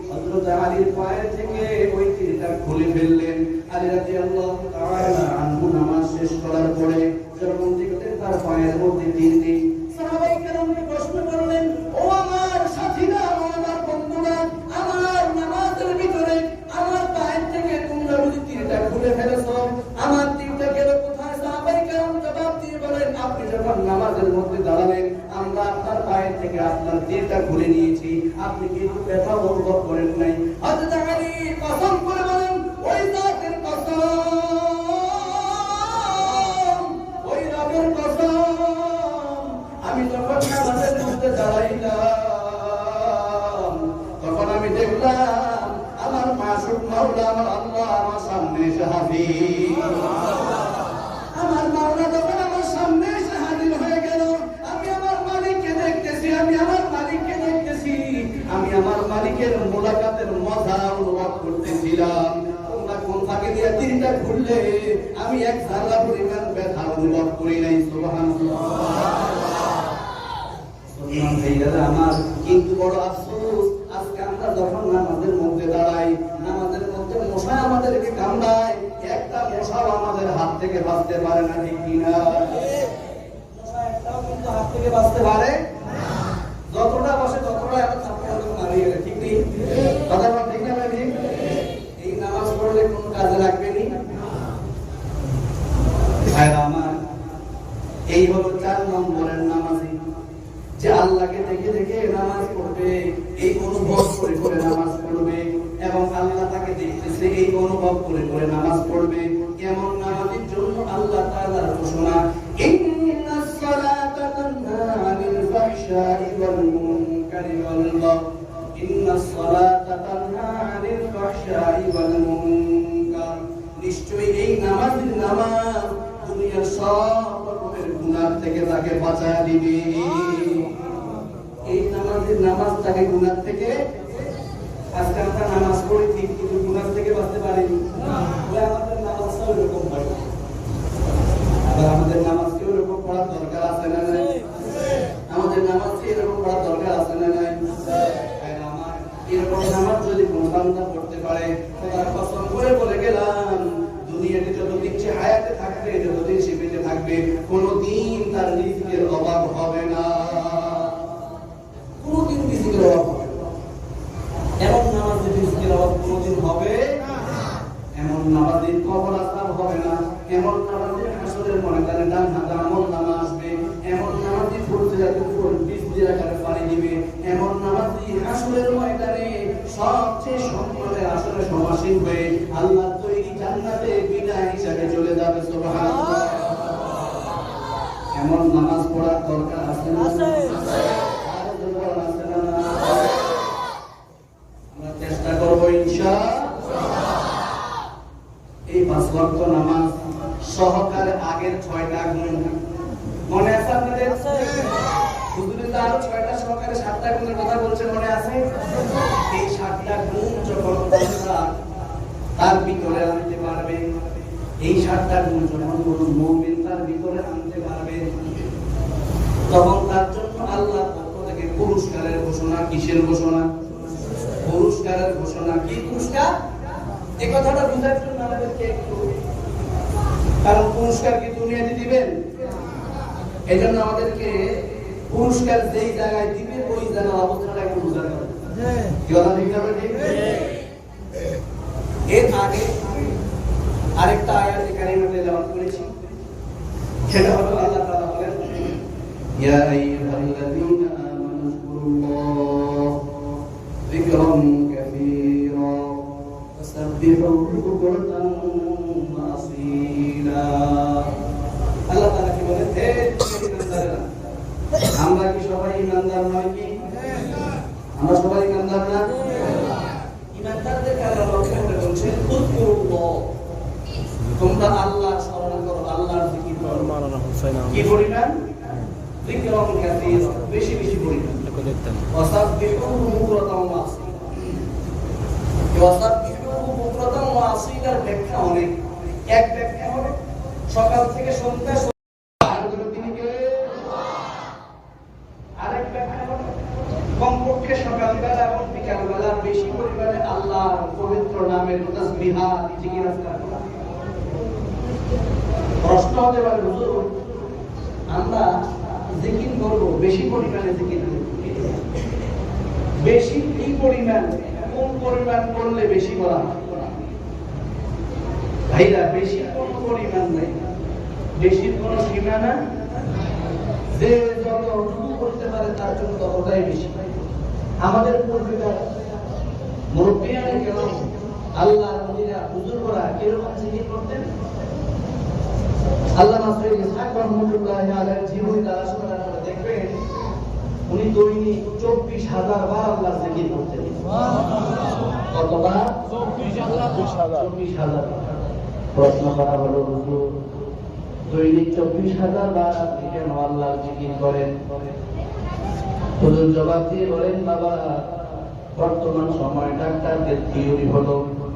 হযরত আলীর পায়ের থেকে ওই তীরটা খুলে ফেললেন। আলী রাদিয়াল্লাহু তাআলা আনহু নামাজ শেষ করার পরে যখন দেখলেন তার পায়ের মধ্যে তীর নেই, সাহাবায়ে কেরামকে প্রশ্ন করলেন, ও আমার সাথীরা, ও আমার বন্ধুরা, আমার নামাজের ভিতরে আমার পায়ের থেকে তোমরা যদি তীরটা খুলে ফেলেছো, আমার তীরটা গেল কোথায়? সাহাবায়ে কেরাম জবাব দিয়ে বলেন, আপনি যখন নামাজের মধ্যে দাঁড়ালেন আমরা আপনার পায়ের থেকে আপনার তীরটা খুলে নিয়েছি, আপনি কিন্তু ব্যথা অনুভব করেন নাই। হযরত আলী কসম করে বলেন, ওই জাতের কসম, ওই রবের কসম, আমি যখন নামাজের মধ্যে দাঁড়াইলাম তখন আমি দেখলাম আমার মাসুক মাওলা, আমার আল্লাহ আমার সামনে এসে হাজির। আমার মাওলা যখন আমার সামনে এসে হাজির হয়ে গেল, আমি আমার মালিককে দেখতেছি, আমি আমার মালিককে দেখতেছি, আমি আমার মালিকের মোলাকাতের মজা অনুভব করতেছিলাম। তোমরা কোন ফাঁকে দিয়ে তীরটা খুললে আমি এক জায়গা পরিমাণ ব্যথা অনুভব করি নাই। সুবহানাল্লাহ। আমার কিন্তু বড় আফসোস, আজকে আমরা যখন নামাজের মধ্যে দাঁড়াই, নামাজের মধ্যে মশা আমাদেরকে কামড়ায়, একটা মশাও আমাদের হাত থেকে বাঁচতে পারে না, ঠিক কিনা? মশা একটাও কিন্তু হাত থেকে বাঁচতে পারে না। যতটা বসে ততটা এখন ছাত্র মারিয়ে, ঠিক নেই? কথা বল, ঠিক না? ঠিক। এই নামাজ পড়লে কোনো কাজে লাগবে নি। আমার এই হলো 4 নম্বরের নামাজি, যে আল্লাহকে দেখে দেখে নামাজ পড়বে, এই অনুভব করে করে নামাজ পড়বে, এবং আল্লাহ তাকে দেখতেছে এই অনুভব করে করে নামাজ পড়বে। এমন নামাজের জন্য আল্লাহ তাআলার ঘোষণা, ইন্নাস সালাতা তানহা আনিল ফাহশাই ওয়াল মুনকারি ওয়াল বাগই, ইন্নাস সালাতা তানহা আনিল ফাহশাই ওয়াল মুনকার। নিশ্চয়ই এই নামাজ দুনিয়ার সব রকমের গুনাহ থেকে তাকে বাঁচায় দিবে। এই নামাজের নামাজ তাকে গুনাহ থেকে, আজকে আমরা নামাজ পড়ি ঠিক কিন্তু গুনাহ থেকে বাঁচতে পারিনি। আমাদের নামাজটাও এরকম হয়, আবার আমাদের নামাজকেও এরকম পড়ার দরকার আছে না নাই? আমাদের নামাজকে এরকম পড়ার দরকার আছে না নাই? এরকম নামাজ যদি কোনো বান্দা পড়তে পারে, তার কসম করে বলে গেলাম, দুনিয়াতে যতদিন সে হায়াতে থাকবে, যতদিন সে বেঁচে থাকবে, কোনোদিন তার রিজিকের অভাব হবে না, কোনোদিন রিজিকের অভাব হবে না। এমন নামাজে রিজিকের অভাব কোনোদিন হবে না, এমন নামাজে কবর আযাব হবে না, এমন নামাজে হাসরের ময়দানে ডান হাতে আমল নামা আসবে, এমন নামাজে ফুরজাতুল কুফর বিজলির আকারে পানি দিবে, এমন নামাজে হাসরের ময়দানে সবচেয়ে সম্মানের আসরে সমাসীন হয়ে আল্লাহর তৈরি জান্নাতে বিদায় হিসেবে চলে যাবে। সুবহানাল্লাহ। এমন নামাজ পড়ার দরকার আছে না? আছে। আর দরকার আছে না? আমরা চেষ্টা করব ইনশাআল্লাহ এই 5 ওয়াক্ত নামাজ সহকারে আগের 6টা গুণ মনে আছে আপনাদের? হুজুরে তো আরো 6টা সহকারে 7টা গুণের কথা বলছেন, মনে আছে? এই 7টা গুণ যখন তার ভিতরে আনতে পারবে, এই 7টা গুণ যখন কোনো মুমিন তার ভিতরে আনতে পারবে, তখন তার জন্য আল্লাহর পক্ষ থেকে পুরস্কারের ঘোষণা। কিসের ঘোষণা? পুরস্কারের ঘোষণা। কি পুরস্কার? এই কথাটা বুঝার জন্য আমাদেরকে একটু, কারণ পুরস্কার কি দুনিয়াতে দিবেন? এই জন্য আমাদেরকে পুরস্কার যেই জায়গায় দিবে ওই জায়গার অবস্থাটা একটু বুঝাতে হবে। কি কথা ঠিক না? এর আগে আরেকটা আয়াতে কারিমা তেলাওয়াত করেছি, সেটা হলো আল্লাহ তাআলা বলেন, ইয়া আইয়ুহাল্লাযীনা আমানু যকুরুল্লাহ যিকরান কাসীরা ওয়াসাব্বিহুহু বুকরাতান ওয়া আসীলা। আল্লাহ তাআলা কি বলেন? হে ইমানদাররা, আমরা কি সবাই ইমানদার নয়? কি আমরা সবাই ইমানদার না? ইমানদারদের আল্লাহ লক্ষ্য করে বলছেন, উযকুরুল্লাহ, তোমরা আল্লাহর স্মরণ করো, আল্লাহর জিকির করো। কি পরিমাণ? যিকরান কাসীরা, বেশি বেশি পরিমাণ। ওয়াসাব্বিহুহু বুকরাতান ওয়া আসীলা। ওয়াসাব্বিহুহু বুকরাতান ওয়া আসীলার ব্যাখ্যা অনেক। এক ব্যাখ্যা হবে সকাল থেকে সন্ধ্যা, আরেক ব্যাখ্যা হবে কমপক্ষে সকালবেলা এবং বিকালবেলা বেশি পরিমাণে আল্লাহর পবিত্র নামের তাসবিহাত জিকির আজকার করা। প্রশ্ন হতে পারে, হুজুর আমরা জিকির করব, বেশি পরিমাণে জিকির করব, বেশি কি পরিমাণ, কোন পরিমাণ করলে বেশি করা হয়? ভাইরা, বেশি কোন পরিমাণ নাই, বেশির কোন সীমানা, যে যতটুকু করতে পারে তার জন্য ততটাই বেশি। আমাদের পূর্বেকার মুরব্বিয়ানে কেরাম, আল্লাহর ওলিরা, হুজুররা কিরকম জিকির করতেন? আল্লামা সৈয়দ ইসহাক রাহমাতুল্লাহি আলাইহির জীবনী তালাশ করার পরে দেখবেন উনি দৈনিক 24,000 বার আল্লাহর জিকির করতেন। কতবার? 24,000। প্রশ্ন করা হলো, হুজুর দৈনিক 24,000 বার আপনি কেন আল্লাহর জিকির করেন? হুজুর জবাব দিয়ে বলেন, বাবা, বর্তমান সময় ডাক্তারদের থিওরি হলো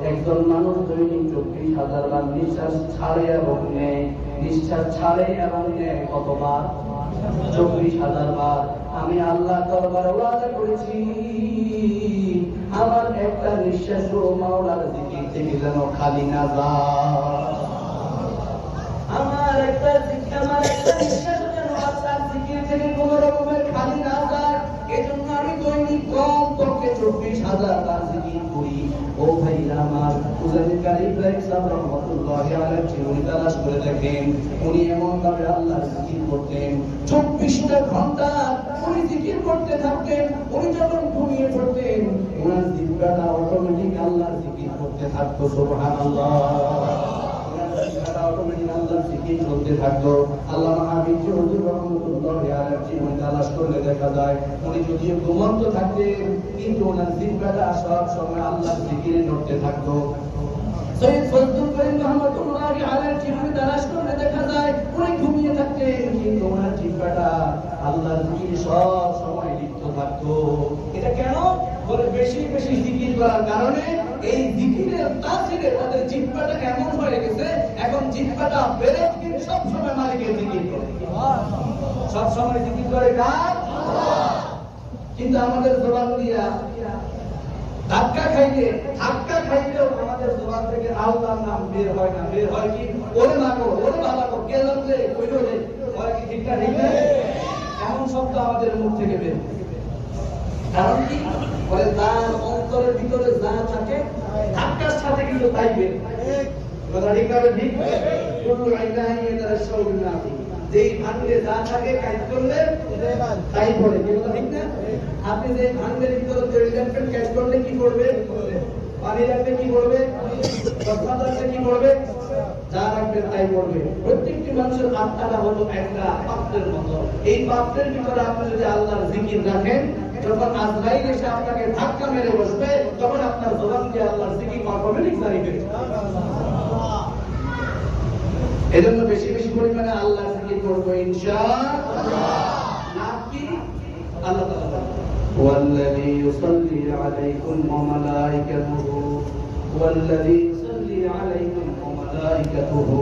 একজন মানুষ দৈনিক 24,000 বার নিঃশ্বাস ছাড়ে এবং নেয়, নিঃশ্বাস ছাড়ে এবং নেয় কতবার? 24,000 বার। আমি আল্লাহ দরবারে ওয়াদা করেছি, আমার একটা নিঃশ্বাসও মাওলার জিকির থেকে যেন খালি না যায়। আমার একটা নিঃশ্বাস যেন আল্লাহর জিকির থেকে কোনো রকমের খালি না যায়। এজন্য আমি দৈনিক কমপক্ষে 24,000 বার জিকির করি। ও ভাইরা আমার, উজানিকারী ইব্রাহিম সাহেব রহমাতুল্লাহি আলাইহি জীবনী তালাশ করে দেখেন, উনি এমন ভাবে আল্লাহর জিকির করতেন, 24টা ঘন্টা উনি জিকির করতে থাকতেন। উনি যখন ঘুমিয়ে পড়তেন, ওনার জিহ্বাটা অটোমেটিক আল্লাহর জিকির করতে থাকতো। সুবহানাল্লাহ। অটোমেটিক আল্লাহর জিকির চলতে থাকতো। আল্লামা হাবিব হুজুর রহমাতুল্লাহি আলাইহি জীবনী তালাশ করলে দেখা যায় উনি যদিও ঘুমন্ত থাকতেন, কিন্তু ওনার জিহ্বাটা সব সময় আল্লাহর জিকিরে নড়তে থাকতো। সৈয়দ ফজলুল করিম রহমাতুল্লাহি আলাইহি জীবনী তালাশ করলে দেখা যায় উনি ঘুমিয়ে থাকতেন, কিন্তু ওনার জিহ্বাটা আল্লাহর জিকিরে সব সময় লিপ্ত থাকতো। এটা কেন? বলে বেশি বেশি জিকির করার কারণে এই জিকিরের তাসিরে তাদের জিহ্বাটা এমন হয়ে গেছে, এখন জিহ্বাটা বেড়ে সব সময় মালিকের জিকির করে, সব সময় জিকির করে কার? কিন্তু আমাদের জবান দিয়া ধাক্কা খাইলেও আমাদের জবান থেকে আল্লাহর নাম বের হয় না। বের হয় কি? ওরে মাগো, ওরে বাবা গো, কে জানলে কইলো রে, হয় কি? ঠিক না? ঠিক না? এমন শব্দ আমাদের মুখ থেকে বের হয়। কারণ কি? বলে তার অন্তরের ভিতরে যা থাকে ধাক্কার সাথে কিন্তু তাই বের হয়। কথা ঠিক না? ঠিক? কুল্লু ইলাহি ইয়াতারাশাউল নাফি, যেই ভাঙলে যা থাকে কাজ করলে তাই পড়ে। কথা ঠিক না? আপনি যে ভাঙলের ভিতরে তৈরি রাখবেন, কাজ করলে কি করবে? পানি রাখলে কি করবে? কথা রাখলে কি করবে? যা রাখবেন তাই করবে। প্রত্যেকটি মানুষের আত্মাটা হলো একটা পাত্রের মতো। এই পাত্রের ভিতরে আপনি যদি আল্লাহর জিকির রাখেন, যখন আজরাইল এসে আপনাকে ধাক্কা মেরে বসবে, তখন আপনার জবান দিয়ে আল্লাহর জিকির অটোমেটিক জারি হয়ে যাবে। এজন্য বেশি বেশি পরিমাণে আল্লাহর জিকির করব ইনশাআল্লাহ। নাম কি? আল্লাহ তাআলা ওয়াল্লাযী ইউসাল্লি আলাইকুম ওয়া মালাইকাতুহু ওয়াল্লাযী ইউসাল্লি আলাইকুম ওয়া মালাইকাতুহু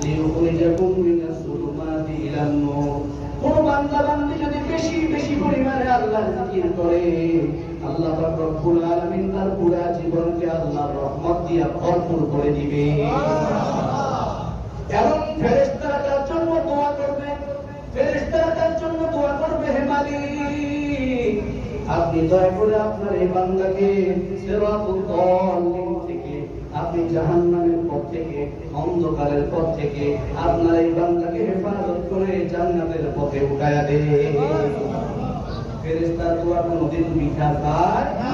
লিইখরিজাকুম মিনাস যুলুমাতি ইলান নূর। কোন বান্দা বান্দি যদি বেশি বেশি পরিমাণে আল্লাহর জিকির করে, আল্লাহ পাক রব্বুল আলামিন তার পুরা জীবনকে আল্লাহর রহমত দিয়ে ভরপুর করে দিবে। এবং ফেরেশতারা তার জন্য দোয়া করবে, ফেরেশতারা তার জন্য দোয়া করবে, হে মালিক, আপনি দয়া করে আপনার এই বান্দাকে সিরাতুল তালিম থেকে, আপনি জাহান্নামের পথ থেকে, অন্ধকারের পথ থেকে আপনার এই বান্দাকে হেফাজত করে জান্নাতের পথে উঠায়া দে। ফেরেশতার দোয়া কোনদিন মিথ্যা হয় না।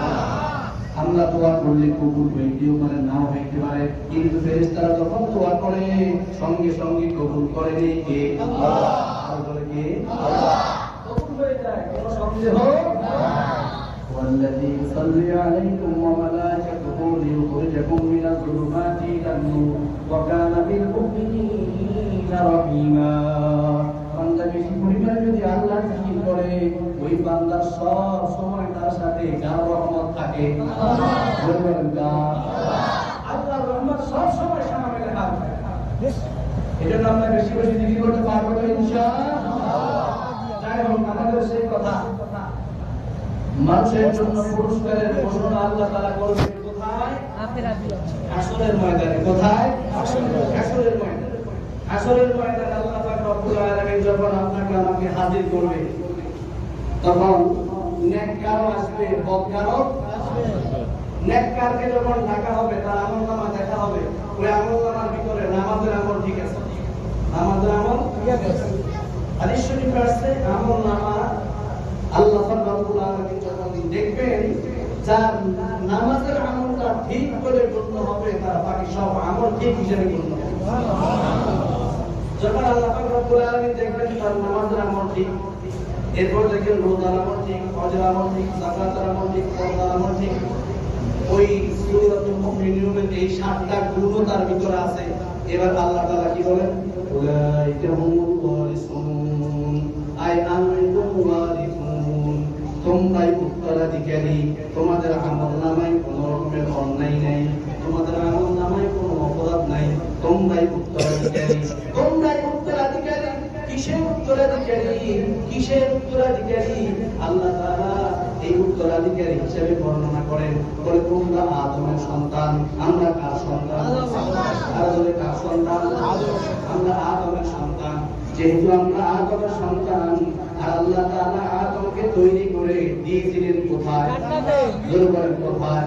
আমরা দোয়া করলে কবুল হইতেও পারে, নাও হইতে পারে, কিন্তু ফেরেশতারা যখন দোয়া করে সঙ্গে সঙ্গে কবুল করে নেই কে? আল্লাহ। আর বলে কে? আল্লাহ। কবুল হয়ে যায়, কোনো সন্দেহ নাই। ওয়াল্লাযী ইউসাল্লি আলাইকুম ওয়া মালাইকাতুহু লিইখরিজাকুম মিনাজ যুলুমাতি ইলান নূর ওয়া কানা বিল মুমিনিনা রাহিমা। বান্দা বেশি পরিমাণে যদি আল্লাহর জিকির করে, ওই বান্দার সব সময় তার সাথে কার রহমত থাকে? আল্লাহর রহমত সব সময় সামনে থাকে। এজন্য আমরা বেশি বেশি জিকির করতে পারবো তো ইনশাআল্লাহ। যাই হোক, আমাদের সেই কথা, মানুষের জন্য পুরস্কারের ঘোষণা আল্লাহ তাআলা করবেন কোথায়? হাসরের ময়দানে। কোথায়? হাসরের ময়দানে। হাসরের ময়দানে আল্লাহ পাক রব্বুল আলামিন যখন আপনাকে আমাকে হাজির করবে, তখন নেককারও আসবে, বদকারও আসবে। নেককারকে যখন ডাকা হবে, তার আমলনামা দেখা হবে, ওই আমলনামার ভিতরে নামাজের আমল ঠিক আছে, নামাজের আমল ঠিক আছে। হাদিস শরীফে আসছে, আমলনামা আল্লাহ পাক রব্বুল আলামিন যখন দেখবেন যার নামাজের আমলটা ঠিক করে গণ্য হবে, তার বাকি সব আমল ঠিক হিসেবে গণ্য হবে। যখন আল্লাহ পাক রব্বুল আলামিন দেখবেন তার নামাজের আমল ঠিক, এরপর দেখেন রোজার আমল ঠিক, হজের আমল ঠিক, যাকাতের আমল ঠিক, পর্দার আমল ঠিক, ওই সূরাতুল মুমিনুনের এই 7টা গুণ তার ভিতরে আছে। এবার আল্লাহ তাআলা কি বলেন? উলাইকা হুমুল ওয়ারিসুন, আই আনতুম ওয়ারিসুন, তোমরাই উত্তরাধিকারী, তোমাদের আমলনামায় কোনো রকমের অন্যায় নাই, তোমাদের আমলনামায় কোনো অপরাধ নাই, তোমরাই উত্তরাধিকারী। তোমরাই উত্তরাধিকারী। কিসের উত্তরাধিকারী? কিসের উত্তরাধিকারী? আল্লাহ তাআলা এই উত্তরাধিকারী হিসেবে বর্ণনা করেন, বলে তোমরা আদমের সন্তান। আমরা কার সন্তান? আর বলে কার সন্তান? আমরা আদমের সন্তান। যেহেতু আমরা আদমের সন্তান, আর আল্লাহ তাআলা আদমকে তৈরি করে দিয়েছিলেন কোথায়? কোথায়?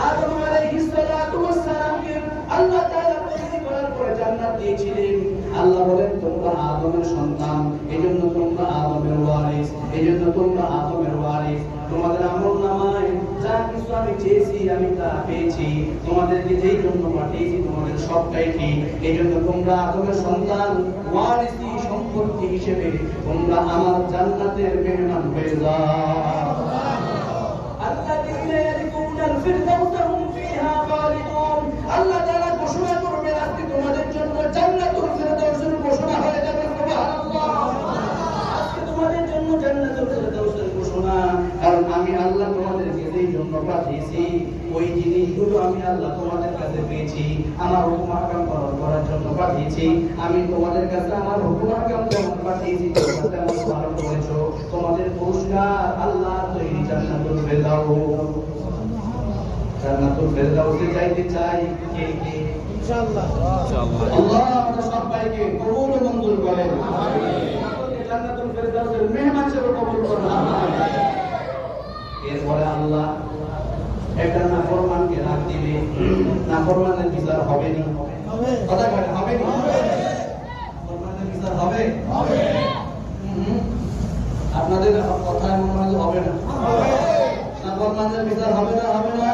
আদম আলাইহিস সালাতু ওয়াস সালামকে আল্লাহ তাআলা তৈরি করার পরে জান্নাত দিয়েছিলেন। আল্লাহ বলেন তোমরা আদমের সন্তান, এজন্য তোমরা আদমের ওয়ারিস, এজন্য তোমরা আদমের ওয়ারিস। তোমাদের আমলনামায় যা কিছু আমি চেয়েছি আমি তা পেয়েছি, তোমাদেরকে যেই জন্য পাঠিয়েছি তোমাদের সবটাই ঠিক, এজন্য তোমরা আদমের সন্তান, ওয়ারিসি সম্পত্তি হিসেবে তোমরা আমার জান্নাতের মেহমান হয়ে যাও। আল্লাযীনা ইয়ারকুনাল ফিরদাউসা হুম ফিহা খালিদুন। আল্লাহ তাআলা ঘোষণা করবেন আজকে তোমাদের জন্য জান্নাতুল ফিরদাউসের ঘোষণা হয়ে যাবে। সুবহানাল্লাহ। আজকে তোমাদের জন্য জান্নাতুল ফিরদাউসের পাঠিয়েছি, ওই জিনিসগুলো আমি আল্লাহ তোমাদের কাছে পেয়েছি, আমার হুকুম আহকাম পালন করার জন্য পাঠিয়েছি। আমি তোমাদের কাছে আমার হুকুম আহকাম যেমন পাঠিয়েছি তোমরা তেমন পালন করেছো, তোমাদের পুরস্কার আল্লাহ তৈরি জান্নাতুল ফেরদাউস। জান্নাতুল ফেরদাউসে যাইতে চাই কে কে? ইনশাআল্লাহ। আল্লাহ আমাদের সবাইকে কবুল ও মঞ্জুর করেন। আমিন। জান্নাতুল ফেরদাউসের মেহমান হিসেবে কবুল করুন। আমিন। এরপরে আল্লাহ একটা নাফরমানকে রাখ দিবে, নাফরমানের বিচার হবে না? হবে। কথা বলেন হবে না? নাফরমানের বিচার হবে? হবে। আপনাদের কথায় মনে হয় হবে না? হবে। নাফরমানের বিচার হবে না? হবে না?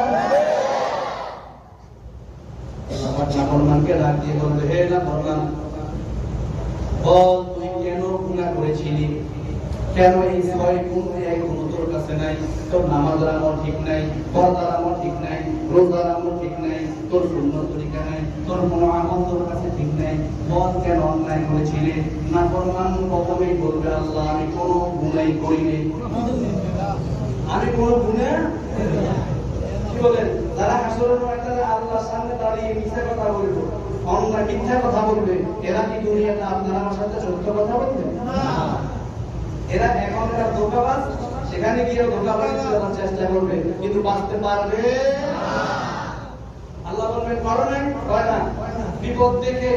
আমার নাফরমানকে ডাক দিয়ে বলবে, হে নাফরমান, বল তুই কেন গুনাহ করেছিলি? কেন এই 6 গুণ এক গুণ তোর কাছে নাই? তোর নামাজের আমল ঠিক নাই, পর্দার আমল ঠিক নাই, রোজার আমল ঠিক নাই, তোর সুন্নাত তরিকা নাই, তোর কোনো আমল তোর কাছে ঠিক নাই, বল কেন অন্যায় করেছিলি? নাফরমান প্রথমেই বলবে, আল্লাহ আমি কোনো গুনাহ করিনি, আমি কোনো গুনাহ কি বলেন, যারা হাসরের ময়দানে আল্লাহর সামনে দাঁড়িয়ে মিথ্যা কথা বলবে, অন্যায় মিথ্যা কথা বলবে, এরা কি দুনিয়াতে আপনার আমার সাথে সত্য কথা বলবে? না। এরা এখনকার ধোঁকাবাজ, সেখানে গিয়ে ধোঁকাবাজ করার চেষ্টা করবে, কিন্তু বাঁচতে পারবে না। আল্লাহ বলবেন পারো নাই, হয় না। বিপদ দেখে,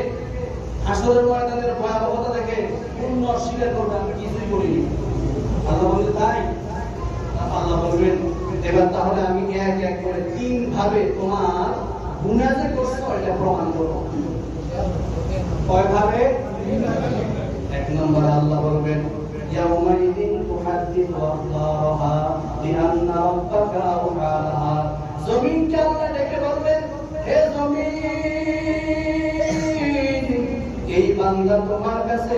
হাসরের ময়দানের ভয়াবহতা দেখে পূর্ণ অস্বীকার করবে, আমি কিছুই করিনি। আল্লাহ বলবে তাই? আল্লাহ বলবেন এবার তাহলে আমি এক এক করে 3 ভাবে তোমার গুনাহ যে করছো এটা প্রমাণ করব। কয় ভাবে? 1 নম্বরে আল্লাহ বলবেন ইয়াউমাইদিন তুহাদ্দিসু আখবারাহা বিআন্না রাব্বাকা আওহা লাহা। জমিনকে আল্লাহ ডেকে বলবেন, হে জমিন, এই বান্দা তোমার কাছে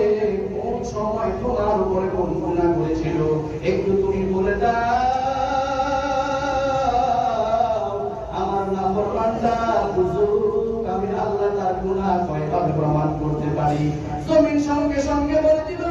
কোন সময় তোমার উপরে কোন গুনাহ করেছিল একটু তুমি বলে দাও, আমার নাফরমানটা বুঝুক আমি আল্লাহ তার গুনাহ কয়ভাবে প্রমাণ করতে পারি। জমিন সঙ্গে সঙ্গে বলে দিল,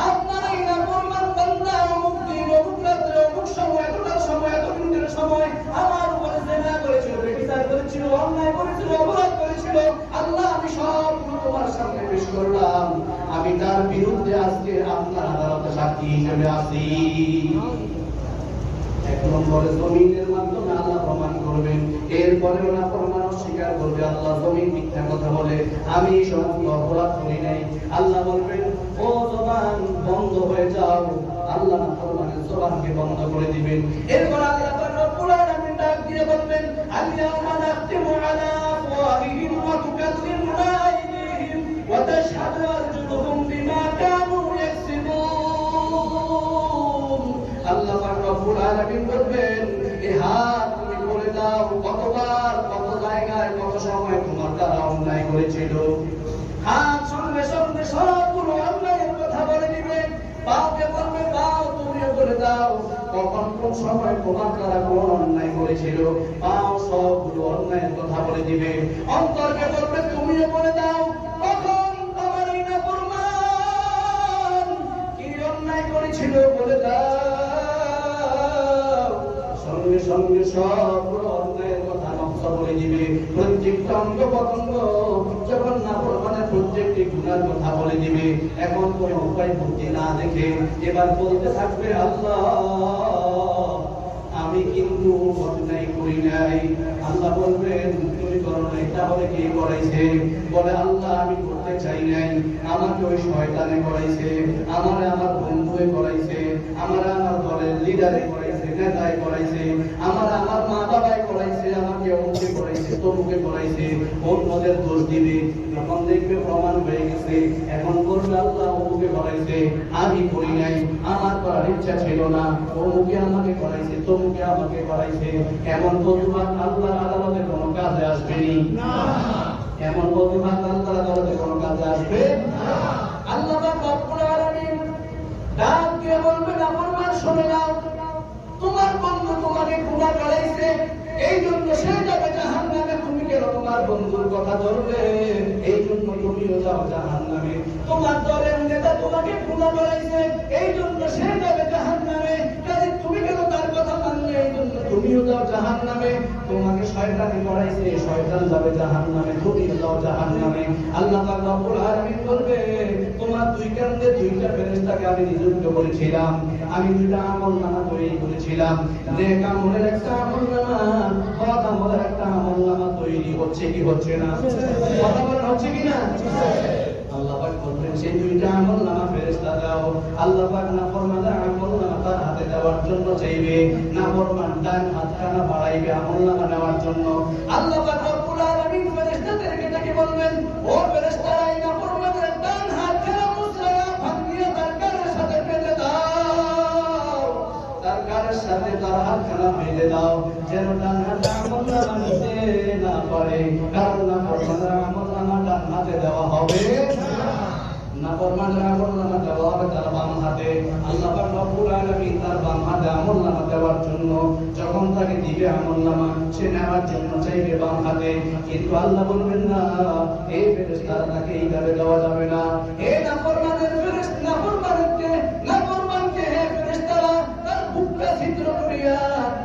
আপনার এই নাফরমান বান্দা অমুক দিন অমুক রাত্রে অমুক সময় এতটার সময় এত মিনিটের সময় আমার উপরে জিনা করেছিল, ব্যভিচার করেছিল, অন্যায় করেছিল, অপরাধ করেছিল। আল্লাহ আমি সবগুলো তোমার সামনে পেশ করলাম, আমি তার বিরুদ্ধে আজকে আপনার আদালতে সাক্ষী হিসেবে আছি। 1 নম্বরে জমিনের মাধ্যমে আল্লাহ প্রমাণ করবেন। এরপরে ওরা প্রমাণ অস্বীকার করবে, আল্লাহ জমিন মিথ্যা কথা বলে, আমি সমস্ত অপরাধ করি নাই। আল্লাহ বলবেন, ও জবান বন্ধ হয়ে যাও। আল্লাহ নাফরমানের জবানকে বন্ধ করে দিবেন। এরপর আল্লাহ রব্বুল আলামিন ডাক দিয়ে বলবেন, আল-ইয়াওমা নাখতিমু আলা আফওয়াহিহিম ওয়া তুকাল্লিমুনা আইদিহিম ওয়া তাশহাদু আরজুলুহুম বিমা কানু ইয়াকসিবুন। আল্লাহ রব্বুল আলামিন বলবেন, এ হাত তুমি বলে দাও কতবার, কত জায়গায়, কত সময় তোমার দ্বারা অন্যায় করেছিল। হাত সঙ্গে সঙ্গে সবগুলো অন্যায়ের কথা বলে দিবে। পাওকে বলবে, পাও তুমিও বলে দাও কখন কোন সময় তোমার দ্বারা কোন অন্যায় করেছিল। পাও সবগুলো অন্যায়ের কথা বলে দিবে। অন্তরকে বলবে, তুমিও বলে দাও কখন তোমার এই নাফরমান কি অন্যায় করেছিল, বলে দাও। সঙ্গে সঙ্গে সবগুলো অন্যায়ের কথা নফস বলে দিবে। প্রত্যেকটা অঙ্গ প্রত্যঙ্গ যখন নাফরমানের প্রত্যেকটি গুনার কথা বলে দিবে। এখন কোন উপায় বুদ্ধি না দেখে এবার বলতে থাকবে, আল্লাহ আমি কিন্তু অন্যায় করি নাই। আল্লাহ বলবেন, তুমি করো নাই, তাহলে কে করাইছে? বলে, আল্লাহ আমি করতে চাই নাই, আমাকে ওই শয়তানে করাইছে, আমারে আমার বন্ধুয়ে করাইছে, আমারে আমার দলের লিডারে করাইছে, নেতায় করাইছে, আমারে আমার মা বাবায় করাইছে, আমাকে অমুকে করাইছে, তমুকে করাইছে। অন্যদের দোষ দিবে, যখন দেখবে প্রমাণ হয়ে গেছে এখন বলবে, আল্লাহ অমুকে করাইছে, আমি করি নাই, আমার করার ইচ্ছা ছিল না, অমুকে আমাকে করাইছে, তমুকে আমাকে করাইছে। এমন প্রতিবাদ আল্লাহর আদালতে কোনো কাজে আসবে না। এমন প্রতিবাদ আল্লাহর আদালতে কোনো কাজে আসবে না। আল্লাহ রব্বুল আলামিন ডাক দিয়ে বলবে, নাফরমান শুনে নাও, তোমার বন্ধু তোমাকে গুনাহ করাইছে, এই জন্য সে যাবে জাহান্নামে। তুমি কেন তোমার বন্ধুর কথা ধরবে? এই জন্য তুমিও যাও জাহান্নামে। তোমার দলের নেতা তোমাকে গুনাহ করাইছে, এই জন্য সে যাবে জাহান্নামে। জাহান্নামে, তোমাকে শয়তানি করাইছে, শয়তান যাবে জাহান্নামে, তুমি যাও জাহান্নামে। আল্লাহ পাক রব্বুল আলামিন বলবে, তোমার দুই কাঁধে দুইটা ফেরেশতাকে আমি নিযুক্ত করেছিলাম, আমি দুইটা আমলনামা তৈরি করেছিলাম। নেক আমলের একটা আমলনামা, বদ আমলের একটা আমলনামা তৈরি হচ্ছে কি হচ্ছে না? কথা বলেন, হচ্ছে কি না? আল্লাহ পাক বলবেন, সেই দুইটা আমলনামা ফেরেশতা দাও। আল্লাহ পাক নাফরমানের আমলনামা তার হাতে দেওয়ার জন্য চাইবে, নাফরমান ডান হাতখানা বাড়াইবে আমলনামা নেওয়ার জন্য। আল্লাহ পাক রব্বুল আলামিন ফেরেশতাদেরকে ডেকে বলবেন, ও ফেরেশতারা, এই নাফরমানের ডান হাতখানা মুছড়ায়া ভাঙিয়ে তার কানের সাথে বেঁধে দাও, তার কানের সাথে তার হাতখানা বেঁধে দাও, যেন ডান হাতে আমলনামা নিতে না পারে, কারণ নাফরমানের আমলনামা ডান হাতে দেওয়া হবে না, ফরমানের আমলনামা দেওয়া হবে তার বাম হাতে। আল্লাহ পাক রব্বুল আলামিন তার বাম হাতে আমলনামা দেওয়ার জন্য যখন তাকে দিবে আমলনামা, সে নেওয়ার জন্য চাইবে বাম হাতে, কিন্তু আল্লাহ বলবেন না, এই ফেরেশতারা তাকে এইভাবে দেওয়া যাবে না। এই নাফরমানের ফেরেশতা, নাফরমানকে হে ফেরেশতারা তার বুকটা ছিদ্র করিয়া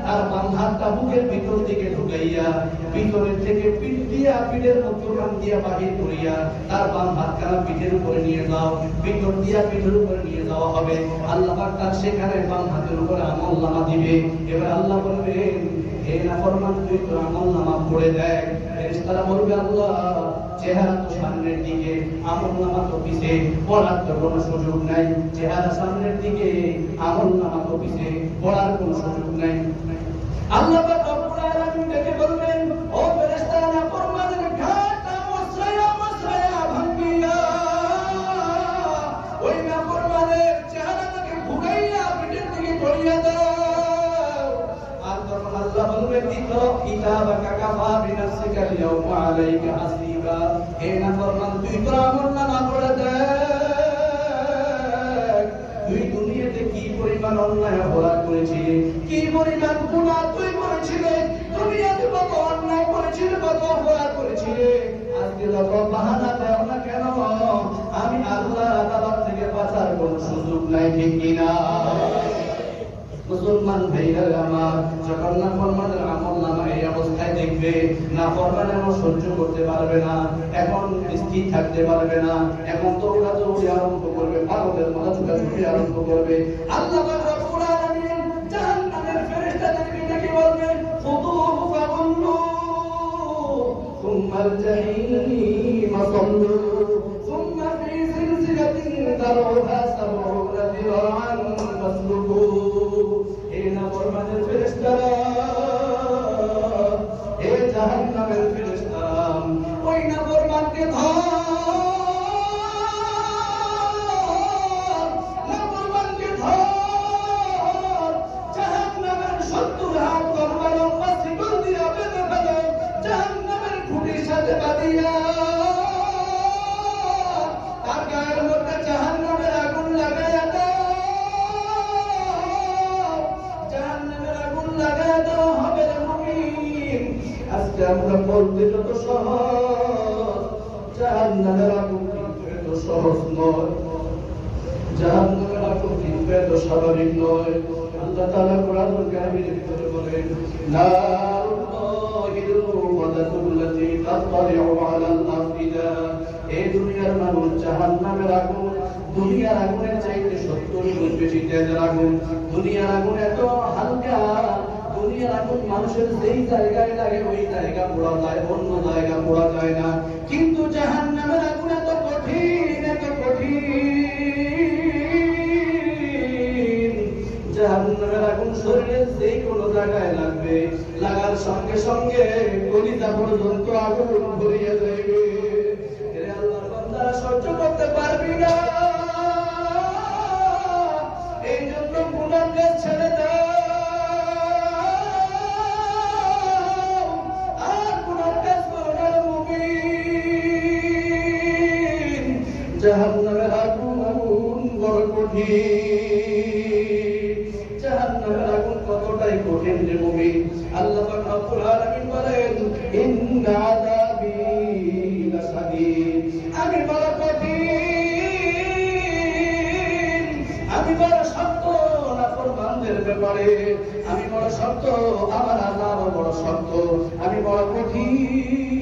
তার বাম হাতটা বুকের ভিতর দিকে ঢুকাইয়া ভিতরের থেকে পিঠ দিয়া, পিঠের মধ্যখান দিয়া বাহির করিয়া তার বাম হাতখানা পিঠের উপরে নিয়ে যাও, ভিতর দিয়া পিঠের উপরে নিয়ে যাওয়া হবে। আল্লাহ পাক তার সেখানে বাম হাতের উপরে আমলনামা দিবে। এবার আল্লাহ বলবেন, হে নাফরমান, তুই তো আমলনামা পড়ে দেখ। ফেরেশতারা বলবে, আল্লাহ, চেহারা তো সামনের দিকে, আমলনামা তো পিছে, পড়ার তো কোনো সুযোগ নাই। চেহারা সামনের দিকে, আমলনামা তো পিছে, পড়ার কোনো সুযোগ নাই। আল্লাহ পাক রব্বুল আলামিন ডেকে বলবেন, ও ফেরেশতারা, নাফরমানের ঘাটটা মুছড়ায়া ভাঙিয়া ওই নাফরমানের চেহারাটাকে ঘুরাইয়া পিঠের দিকে ঘুরিয়ে দাও। আর তখন আল্লাহ বলবেন, ইকরা কিতাবাকা কাফা বিনাফসিকা আল-ইয়াওমা আলাইকা হাসিবা। হে নাফরমান, তুই তো আমলনামা পড়ে দেখ, তুই দুনিয়াতে কি পরিমাণ অন্যায় অপরাধ করেছিলি, কি পরিমাণ গুনাহ তুই করেছিলি, দুনিয়াতে কত অন্যায় করেছিলি, কত অপরাধ করেছিলি। আজকে যত বাহানা দেও না কেন, আমি আল্লাহ তাআলা থেকে বাঁচার কোনো সুযোগ নাই, ঠিক কিনা? মুসলমান ভাইরা আমার, যখন নাফরমানের আমলনামা এই অবস্থায় দেখবে, নাফরমানের সহ্য করতে পারবে না, এখন স্থির থাকতে পারবে না, এখন দৌড়াদৌড়ি আরম্ভ করবে, পাগলের মতো ছুটাছুটি আরম্ভ করবে। আল্লাহ পাক রব্বুল আলামিন জাহান্নামের ফেরেশতাদেরকে ডেকে বলবেন, খুযুহু ফাগুল্লু সুম্মাল জাহিম সাল্লু সুম্মা ফি সিলসিলাতিন দারউহা সাবউনা দিরাআন ফাসলুকু। এই নাফরমানের ফেরেশতারা, এই জাহান্নামের ফেরেশতারা, ওই নাফরমানকে ধর, নাফরমানকে ধর, জাহান্নামের 70 হাত লম্বা লম্বা শিকল দিয়া বেঁধে ফেলো, জাহান্নামের খুঁটির সাথে বাঁধিয়া তার গায়ের মধ্যে জাহান্নামের আগুন লাগাইয়া দাও, লাগায় দেওয়া হবে রে মুমিন। আজকে আমরা বলতে যত সহজ, জাহান্নামের আগুন কিন্তু এত সহজ নয়, জাহান্নামের আগুন কিন্তু এত স্বাভাবিক নয়। আল্লাহ তাআলা কোরআনুল কারীমের ভিতরে বলেন, নারুল্লাহিল মুওয়াদাতুল্লাতী তাত্তালিউ আলাল আফইদা। এই দুনিয়ার মানুষ জাহান্নামের আগুন, দুনিয়ার আগুনের চাইতে 70 গুণ বেশি তেজের আগুন। দুনিয়ার আগুন এত হালকা, দুনিয়ার আগুন মানুষের যেই জায়গায় লাগে ওই জায়গা পোড়া যায়, অন্য জায়গা পোড়া যায় না। কিন্তু জাহান্নামের আগুন এত কঠিন, এত কঠিন, জাহান্নামের আগুন শরীরের যেই কোনো জায়গায় লাগবে, লাগার সঙ্গে সঙ্গে কলিজা পর্যন্ত আগুন ভরিয়ে যাবে। এরে আল্লাহর বান্দারা সহ্য করতে পারবি না, এই জন্য গুনাহ ছেড়ে দাও, আর গুনাহ কাজ করো না মুমিন। জাহান্নামের আগুন বড় কঠিন, জাহান্নামের আগুন কতটাই কঠিন রে মুমিন। আল্লাহ পাক রব্বুল আলামিন বলেন, ইন্না আযাবি লাশাদীদ, আমি বড় কঠিন, আমি বড় শক্ত। নাফরমান বান্দাদের ব্যাপারে আমি বড় শক্ত, আমার আল্লাহ বড় শক্ত, আমি বড় কঠিন।